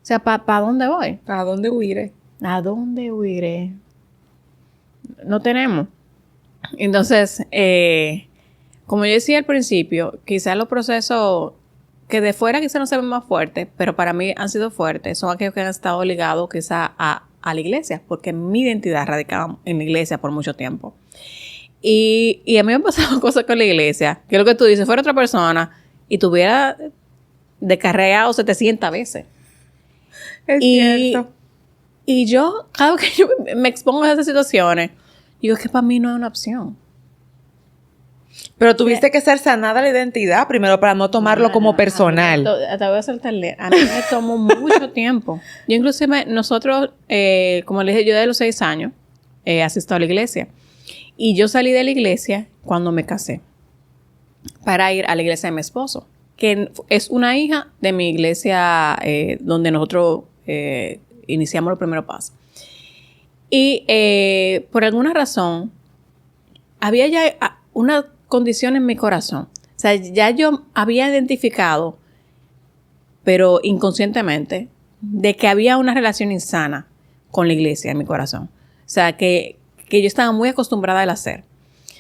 O sea, ¿para dónde voy? ¿A dónde huiré? ¿A dónde huiré? No tenemos. Entonces, como yo decía al principio, quizás los procesos que de fuera quizás no se ven más fuertes, pero para mí han sido fuertes, son aquellos que han estado ligados quizás a la iglesia, porque mi identidad radicaba en la iglesia por mucho tiempo. Y a mí me han pasado cosas con la iglesia, que es lo que tú dices, fuera otra persona y tuviera descarreado 700 veces. Es cierto. Y yo, cada vez que yo me expongo a esas situaciones, digo, es que para mí no es una opción. Pero tuviste que ser sanada la identidad primero para no tomarlo como personal. Te voy a saltarle. A mí me tomó mucho tiempo. Yo inclusive, nosotros, como les dije, yo de los 6 años asisto a la iglesia. Y yo salí de la iglesia cuando me casé para ir a la iglesia de mi esposo, que es una hija de mi iglesia donde nosotros iniciamos los primeros pasos. Y por alguna razón, había ya una condición en mi corazón. O sea, ya yo había identificado, pero inconscientemente, de que había una relación insana con la iglesia en mi corazón. O sea, que yo estaba muy acostumbrada al hacer.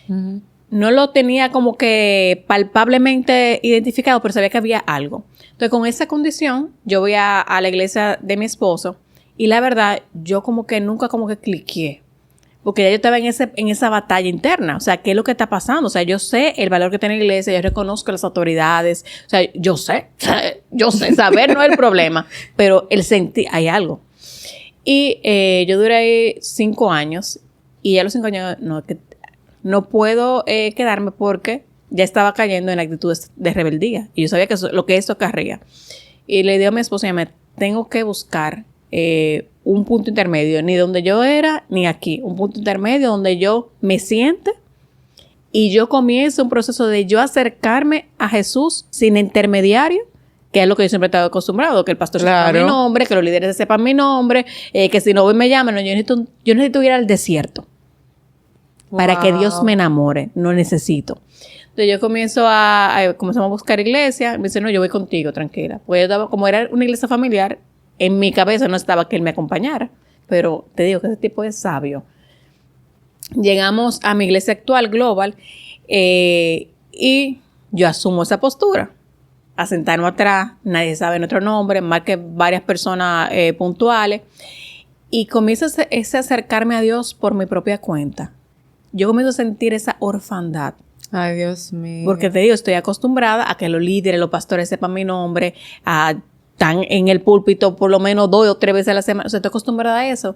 Uh-huh. No lo tenía como que palpablemente identificado, pero sabía que había algo. Entonces, con esa condición, yo voy a la iglesia de mi esposo y la verdad, yo como que nunca como que cliqué. Porque ya yo estaba en esa batalla interna. O sea, ¿qué es lo que está pasando? O sea, yo sé el valor que tiene la iglesia, yo reconozco las autoridades. O sea, yo sé, saber no es el problema, pero el sentir, hay algo. Y yo duré ahí 5 años y ya a los 5 años no puedo quedarme porque ya estaba cayendo en actitudes de rebeldía. Y yo sabía que lo que esto acarrea. Y le digo a mi esposa, me tengo que buscar un punto intermedio, ni donde yo era, ni aquí. Un punto intermedio donde yo me siente y yo comienzo un proceso de yo acercarme a Jesús sin intermediario, que es lo que yo siempre he estado acostumbrado, que el pastor sepa mi nombre, que los líderes sepan mi nombre, que si no voy me llaman. No, yo necesito ir al desierto para que Dios me enamore. No necesito. Entonces yo comenzamos a buscar iglesia. Me dice, no, yo voy contigo, tranquila. Pues yo estaba, como era una iglesia familiar, en mi cabeza no estaba que él me acompañara. Pero te digo que ese tipo es sabio. Llegamos a mi iglesia actual, Global, y yo asumo esa postura. A sentarnos atrás, nadie sabe nuestro nombre, más que varias personas puntuales. Y comienzo ese acercarme a Dios por mi propia cuenta. Yo comienzo a sentir esa orfandad. Ay, Dios mío. Porque te digo, estoy acostumbrada a que los líderes, los pastores sepan mi nombre, están en el púlpito por lo menos 2 o 3 veces a la semana. O sea, estoy acostumbrada a eso.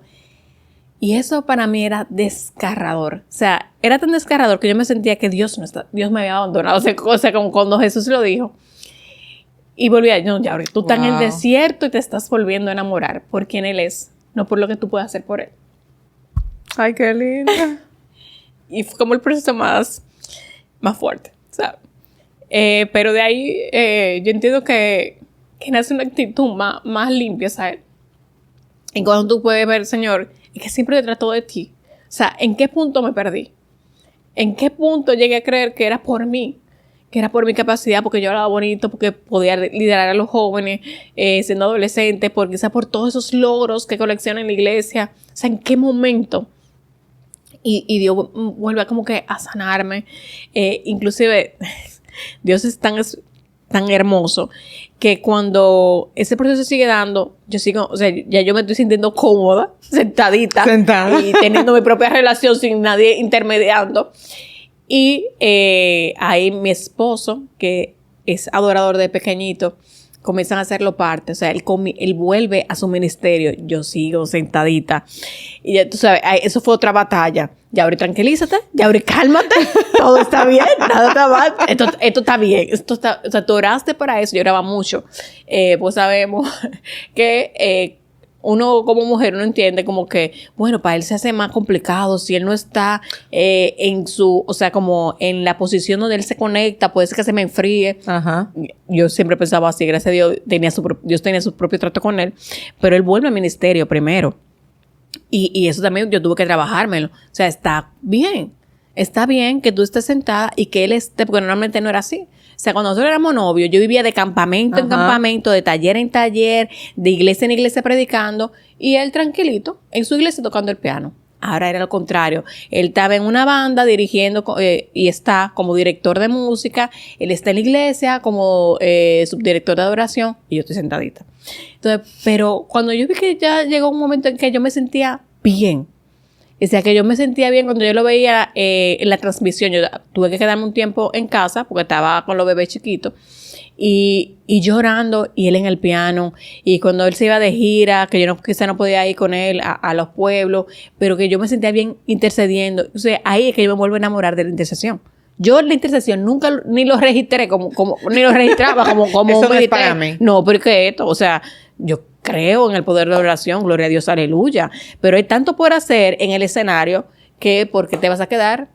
Y eso para mí era desgarrador. O sea, era tan desgarrador que yo me sentía que Dios me había abandonado. O sea, como cuando Jesús lo dijo. Y volví a, no, ya, tú estás en el desierto y te estás volviendo a enamorar por quien Él es, no por lo que tú puedas hacer por Él. Ay, qué linda. Y fue como el proceso más fuerte, ¿sabes? Pero de ahí yo entiendo que nace una actitud más limpia, ¿sabes? Y cuando tú puedes ver, Señor, es que siempre te trató de ti. O sea, ¿en qué punto me perdí? ¿En qué punto llegué a creer que era por mí? Que era por mi capacidad, porque yo hablaba bonito, porque podía liderar a los jóvenes siendo adolescente, quizás por todos esos logros que colecciono en la iglesia. O sea, ¿en qué momento? Y Dios vuelve como que a sanarme. Inclusive, Dios es tan hermoso que cuando ese proceso sigue dando, yo sigo, o sea, ya yo me estoy sintiendo cómoda, sentada. Y teniendo mi propia relación sin nadie intermediando. Y ahí mi esposo, que es adorador de pequeñito, comienzan a hacerlo parte. O sea, él vuelve a su ministerio. Yo sigo sentadita. Y ya tú sabes, eso fue otra batalla. Ya ahora tranquilízate, ya ahora cálmate. Todo está bien, nada está mal. Esto está bien. O sea, tú oraste para eso. Yo oraba mucho. Pues sabemos que uno como mujer no entiende como que, bueno, para él se hace más complicado si él no está o sea, como en la posición donde él se conecta, puede ser que se me enfríe. Ajá. Yo siempre pensaba así, gracias a Dios, Dios tenía su propio trato con él, pero él vuelve al ministerio primero. Y eso también yo tuve que trabajármelo. O sea, está bien que tú estés sentada y que él esté, porque normalmente no era así. O sea, cuando nosotros éramos novios, yo vivía de campamento en campamento, de taller en taller, de iglesia en iglesia predicando, y él tranquilito, en su iglesia tocando el piano. Ahora era lo contrario. Él estaba en una banda dirigiendo y está como director de música. Él está en la iglesia como subdirector de adoración y yo estoy sentadita. Entonces, pero cuando yo vi que ya llegó un momento en que yo me sentía bien. O sea, que yo me sentía bien cuando yo lo veía en la transmisión. Yo tuve que quedarme un tiempo en casa porque estaba con los bebés chiquitos. Y llorando, y él en el piano, y cuando él se iba de gira, que yo quizá no podía ir con él a los pueblos, pero que yo me sentía bien intercediendo. O sea, ahí es que yo me vuelvo a enamorar de la intercesión. Yo la intercesión nunca ni lo registré ni lo registraba como eso no es para mí. No, porque esto, o sea, yo creo en el poder de la oración, gloria a Dios, aleluya, pero hay tanto por hacer en el escenario que porque te vas a quedar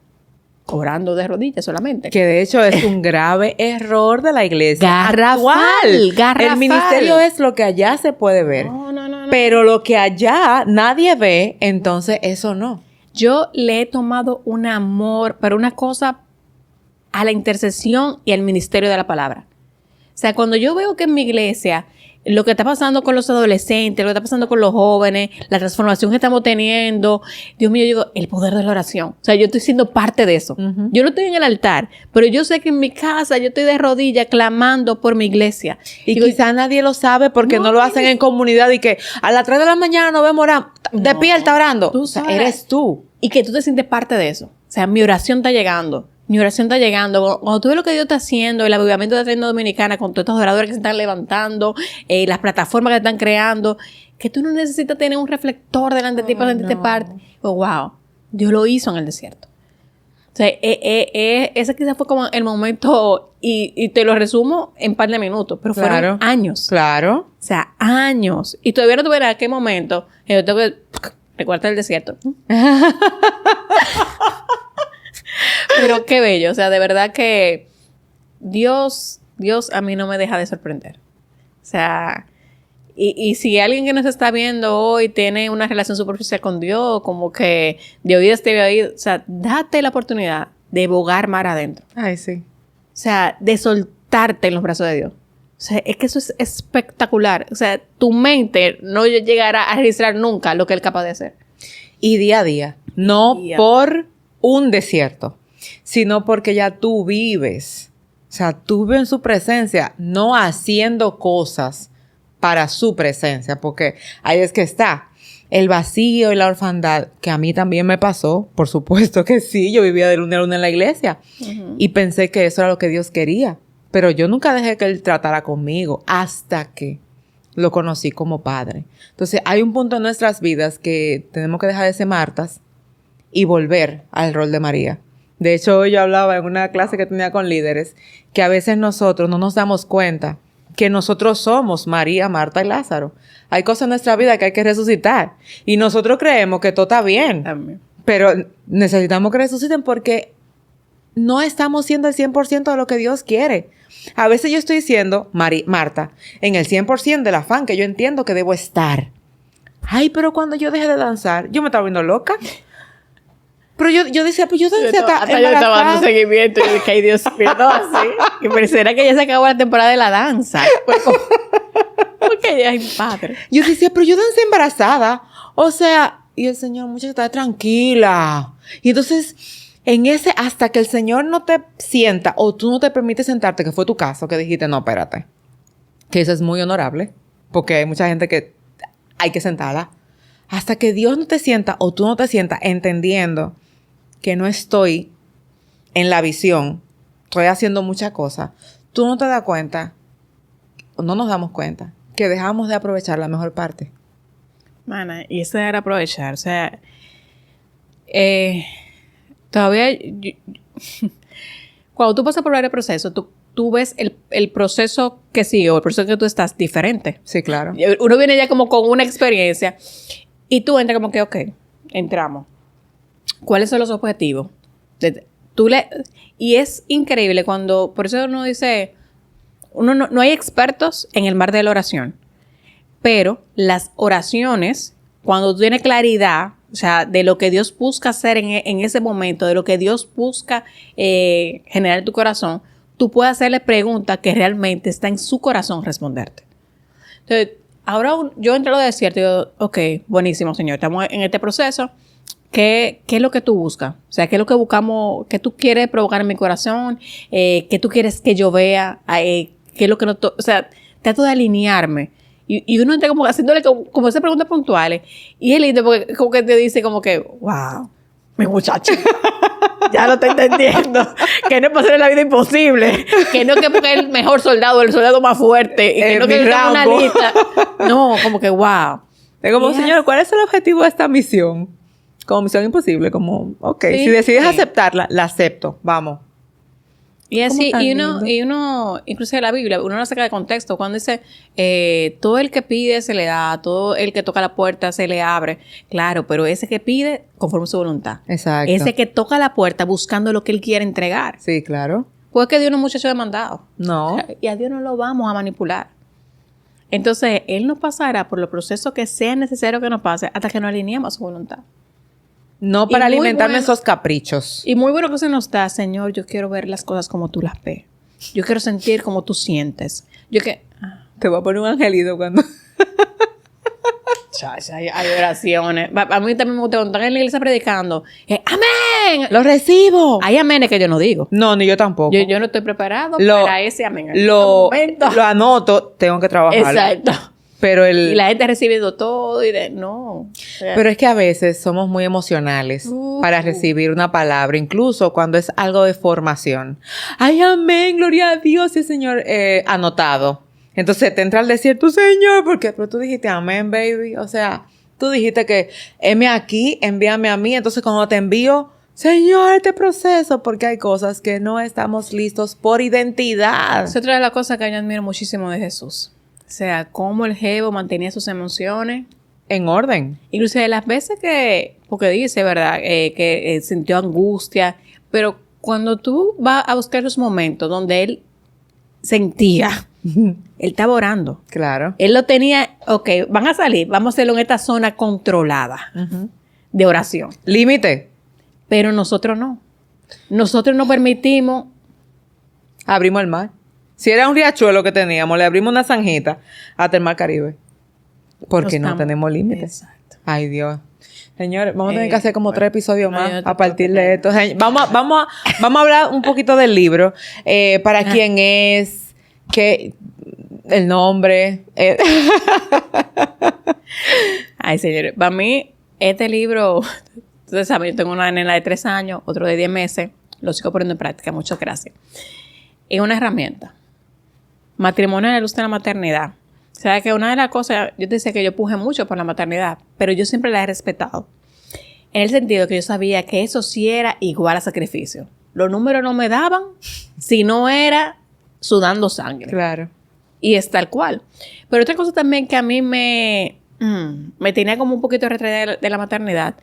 orando de rodillas solamente. Que de hecho es un grave error de la iglesia. Garrafal. El ministerio es lo que allá se puede ver. No. Pero lo que allá nadie ve, entonces eso no. Yo le he tomado un amor para una cosa a la intercesión y al ministerio de la palabra. O sea, cuando yo veo que en mi iglesia lo que está pasando con los adolescentes, lo que está pasando con los jóvenes, la transformación que estamos teniendo, Dios mío, yo digo, el poder de la oración. O sea, yo estoy siendo parte de eso. Yo no estoy en el altar, pero yo sé que en mi casa yo estoy de rodillas clamando por mi iglesia. Y quizás nadie lo sabe porque no lo hacen en comunidad y que a las 3 de la mañana nos vemos orando. Despierta orando. Tú o sea, sabes. eres tú. Y que tú te sientes parte de eso. O sea, mi oración está llegando. Mi oración está llegando. Cuando tú ves lo que Dios está haciendo, el avivamiento de la Reina Dominicana, con todos estos oradores que se están levantando, las plataformas que están creando, que tú no necesitas tener un reflector delante de ti para sentirte parte. Oh, wow. Dios lo hizo en el desierto. O sea, ese quizás fue como el momento, y te lo resumo en un par de minutos, pero fueron años. Claro. O sea, años. Y todavía no tuve a qué momento yo tengo que recuerda el desierto. Pero qué bello. O sea, de verdad que Dios a mí no me deja de sorprender. O sea, y si alguien que nos está viendo hoy tiene una relación superficial con Dios, como que de oídas te oído, o sea, date la oportunidad de bogar mar adentro. Ay, sí. O sea, de soltarte en los brazos de Dios. O sea, es que eso es espectacular. O sea, tu mente no llegará a registrar nunca lo que él es capaz de hacer. Y día a día. No por un desierto, sino porque ya tú vives. O sea, tú vives en su presencia, no haciendo cosas para su presencia, porque ahí es que está el vacío y la orfandad, que a mí también me pasó. Por supuesto que sí, yo vivía de lunes a lunes en la iglesia y pensé que eso era lo que Dios quería, pero yo nunca dejé que Él tratara conmigo hasta que lo conocí como padre. Entonces, hay un punto en nuestras vidas que tenemos que dejar de ser Martas y volver al rol de María. De hecho, hoy yo hablaba en una clase que tenía con líderes que a veces nosotros no nos damos cuenta que nosotros somos María, Marta y Lázaro. Hay cosas en nuestra vida que hay que resucitar. Y nosotros creemos que todo está bien. También. Pero necesitamos que resuciten porque no estamos siendo el 100% de lo que Dios quiere. A veces yo estoy siendo Marta en el 100% del afán que yo entiendo que debo estar. Ay, pero cuando yo dejé de danzar, yo me estaba viendo loca. Pero yo decía, pues yo dancé hasta yo estaba dando seguimiento y dije, ay, Dios mío, no así. Y pareciera que ya se acabó la temporada de la danza. Porque ya es padre. Yo decía, pero yo dancé embarazada. O sea, y el Señor, muchacha, está tranquila. Y entonces, en ese, hasta que el Señor no te sienta o tú no te permites sentarte, que fue tu caso, que dijiste, no, espérate. Que eso es muy honorable. Porque hay mucha gente que hay que sentarla. Hasta que Dios no te sienta o tú no te sientas entendiendo que no estoy en la visión, estoy haciendo muchas cosas, tú no te das cuenta, o no nos damos cuenta, que dejamos de aprovechar la mejor parte. Mana, y eso era aprovechar, o sea, todavía, cuando tú pasas por varios procesos, tú ves el proceso que sigue o el proceso que tú estás diferente. Sí, claro. Uno viene ya como con una experiencia y tú entras como que, ok, entramos. ¿Cuáles son los objetivos? Y es increíble cuando, por eso uno dice, no hay expertos en el mar de la oración, pero las oraciones cuando tú tienes claridad, o sea, de lo que Dios busca hacer en ese momento, de lo que Dios busca generar en tu corazón, tú puedes hacerle preguntas que realmente está en su corazón responderte. Entonces, ahora yo entro a lo desierto y digo, ok, buenísimo, Señor, estamos en este proceso. ¿Qué es lo que tú buscas? O sea, ¿qué es lo que buscamos? ¿Qué tú quieres provocar en mi corazón? ¿Qué tú quieres que yo vea? ¿Qué es lo que no... O sea, trato de alinearme. Y uno está como haciéndole como esas preguntas puntuales. Y es lindo porque como que te dice como que, wow, mi muchacho, ya lo está entendiendo. Que no es para hacer la vida imposible. Que no es que porque es el mejor soldado, el soldado más fuerte. Y que no es que está en una lista. No, como que, wow. Es como, Señor, ¿cuál es el objetivo de esta misión? Como misión imposible, como, ok, sí, si decides aceptarla, la acepto, vamos. Y así, y uno, incluso en la Biblia, uno la saca de contexto, cuando dice, todo el que pide se le da, todo el que toca la puerta se le abre. Claro, pero ese que pide conforme a su voluntad. Exacto. Ese que toca la puerta buscando lo que él quiere entregar. Sí, claro. Pues que Dios no es muchacho demandado. No. O sea, y a Dios no lo vamos a manipular. Entonces, Él nos pasará por los procesos que sea necesario que nos pase hasta que nos alineemos a su voluntad. No para alimentar bueno, esos caprichos. Y muy bueno que se nos da, Señor, yo quiero ver las cosas como tú las ves. Yo quiero sentir como tú sientes. Te voy a poner un angelito cuando... Hay oraciones. A mí también me gusta cuando están en la iglesia predicando. ¡Amén! ¡Lo recibo! Hay amenes que yo no digo. No, ni yo tampoco. Yo no estoy preparado para ese amén. Lo anoto, tengo que trabajar. Exacto. Pero y la gente ha recibido todo no. Pero es que a veces somos muy emocionales para recibir una palabra, incluso cuando es algo de formación. ¡Ay, amén! ¡Gloria a Dios! Y Señor, anotado. Entonces te entra al desierto, Señor, ¿por qué? Pero tú dijiste amén, baby. O sea, tú dijiste que heme aquí, envíame a mí. Entonces cuando te envío, Señor, este proceso, porque hay cosas que no estamos listos por identidad. Es otra de las cosas que yo admiro muchísimo de Jesús. O sea, cómo el jevo mantenía sus emociones en orden. Inclusive las veces porque dice, ¿verdad? Que sintió angustia, pero cuando tú vas a buscar los momentos donde él sentía, él estaba orando. Claro. Él lo tenía, ok, van a salir, vamos a hacerlo en esta zona controlada de oración. Límite. Pero nosotros no. Nosotros no permitimos. Abrimos el mar. Si era un riachuelo que teníamos, le abrimos una zanjita hasta el mar Caribe. Porque no tenemos límites. Exacto. Ay, Dios. Señores, vamos a tener que hacer como 3 episodios más a partir de esto. Vamos a hablar un poquito del libro. Para quién es, el nombre. Ay, señores. Para mí, este libro, ustedes saben, yo tengo una nena de 3 años, otro de 10 meses. Lo sigo poniendo en práctica. Muchas gracias. Es una herramienta. Matrimonio a la luz de la maternidad. O sea, que una de las cosas, yo te decía que yo puje mucho por la maternidad, pero yo siempre la he respetado. En el sentido que yo sabía que eso sí era igual a sacrificio. Los números no me daban si no era sudando sangre. Claro. Y es tal cual. Pero otra cosa también que a mí me tenía como un poquito retraída de la maternidad,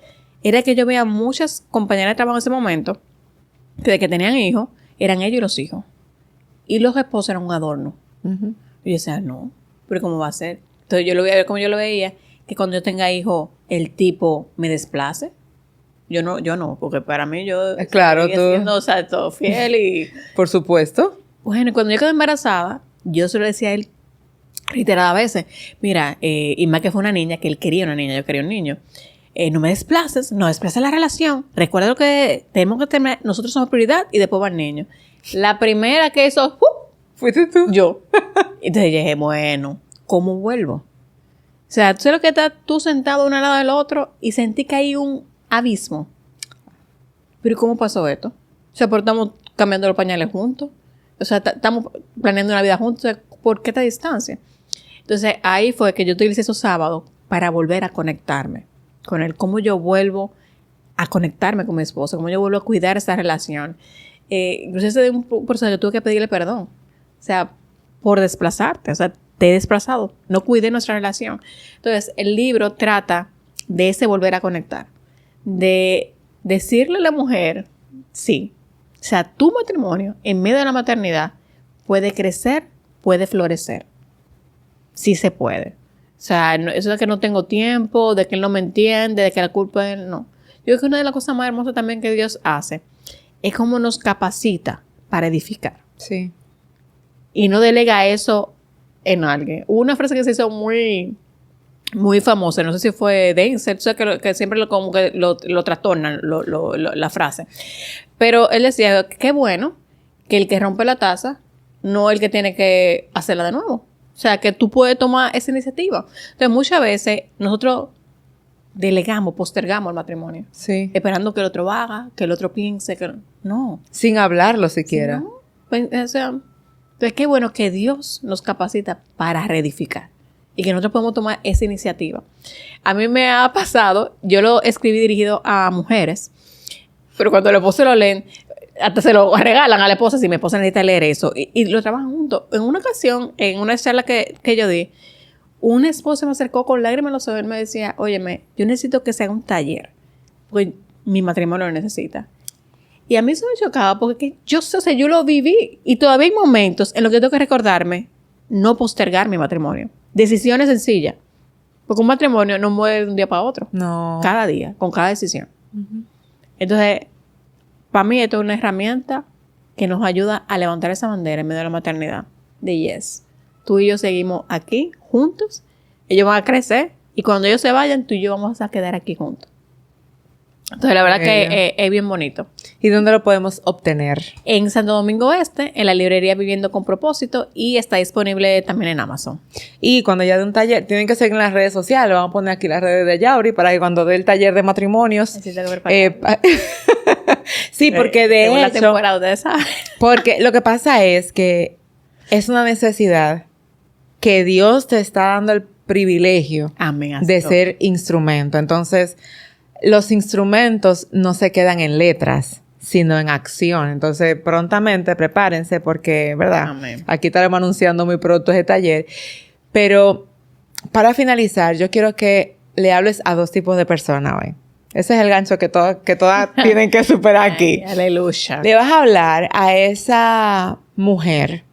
era que yo veía muchas compañeras de trabajo en ese momento, que de que tenían hijos, eran ellos y los hijos. Y los esposos eran un adorno. Y yo decía, no, pero ¿cómo va a ser? Entonces yo lo veía como yo lo veía, que cuando yo tenga hijos, el tipo me desplace. Yo no, porque para mí yo claro, seguía siendo, o sea, todo fiel y... Por supuesto. Bueno, y cuando yo quedé embarazada, yo se lo decía a él reiteradas veces, mira, y más que fue una niña, que él quería una niña, yo quería un niño. No me desplaces, no desplaces la relación. Recuerda lo que tenemos que terminar, nosotros somos prioridad y después va el niño. La primera que hizo, fuiste tú. Yo. Entonces dije, bueno, ¿cómo vuelvo? O sea, tú sabes lo que estás tú sentado uno al lado del otro y sentí que hay un abismo. Pero ¿cómo pasó esto? O sea, ¿por qué estamos cambiando los pañales juntos? O sea, estamos planeando una vida juntos. O sea, ¿por qué esta distancia? Entonces, ahí fue que yo utilicé esos sábados para volver a conectarme con él. Cómo yo vuelvo a conectarme con mi esposo. Cómo yo vuelvo a cuidar esta relación. Incluso ese de un proceso que tuve que pedirle perdón. O sea, por desplazarte. O sea, te he desplazado. No cuidé nuestra relación. Entonces, el libro trata de ese volver a conectar. De decirle a la mujer, sí. O sea, tu matrimonio, en medio de la maternidad, puede crecer, puede florecer. Sí se puede. sea, eso de que no tengo tiempo, de que él no me entiende, de que la culpa es él, no. Yo creo que una de las cosas más hermosas también que Dios hace es cómo nos capacita para edificar. Sí. Y no delega eso en alguien. Hubo una frase que se hizo muy famosa, no sé si fue Denzel, o sea, que siempre como que lo trastornan la frase. Pero él decía, qué bueno que el que rompe la taza no es el que tiene que hacerla de nuevo. O sea, que tú puedes tomar esa iniciativa. Entonces, muchas veces nosotros delegamos, postergamos el matrimonio. Sí. Esperando que el otro haga, que el otro piense, que no. Sin hablarlo siquiera. ¿No? O sea, entonces, qué bueno que Dios nos capacita para reedificar y que nosotros podemos tomar esa iniciativa. A mí me ha pasado, yo lo escribí dirigido a mujeres, pero cuando el esposo lo leen, hasta se lo regalan a la esposa si mi esposa necesita leer eso y lo trabajan juntos. En una ocasión, en una charla que yo di, una esposa me acercó con lágrimas en los ojos y me decía, óyeme, yo necesito que se haga un taller, porque mi matrimonio lo necesita. Y a mí eso me chocaba porque yo lo viví y todavía hay momentos en los que tengo que recordarme no postergar mi matrimonio. Decisiones sencillas. Porque un matrimonio no muere de un día para otro. No. Cada día, con cada decisión. Entonces, para mí esto es una herramienta que nos ayuda a levantar esa bandera en medio de la maternidad. De yes. Tú y yo seguimos aquí, juntos. Ellos van a crecer. Y cuando ellos se vayan, tú y yo vamos a quedar aquí juntos. Entonces, la verdad que es bien bonito. ¿Y dónde lo podemos obtener? En Santo Domingo Este, en la librería Viviendo con Propósito, y está disponible también en Amazon. Y cuando ya dé un taller, tienen que seguir en las redes sociales. Vamos a poner aquí las redes de Yauri para que cuando dé el taller de matrimonios... sí, porque de hecho... la temporada, ustedes saben. Porque lo que pasa es que es una necesidad que Dios te está dando el privilegio Amén, de ser instrumento. Entonces, los instrumentos no se quedan en letras, sino en acción. Entonces, prontamente prepárense porque, ¿verdad? Amén. Aquí estaremos anunciando muy pronto ese taller. Pero, para finalizar, yo quiero que le hables a dos tipos de personas hoy. Ese es el gancho que todas tienen que superar aquí. Ay, aleluya. Le vas a hablar a esa mujer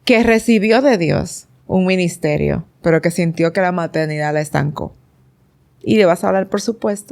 que recibió de Dios un ministerio, pero que sintió que la maternidad la estancó. Y le vas a hablar, por supuesto,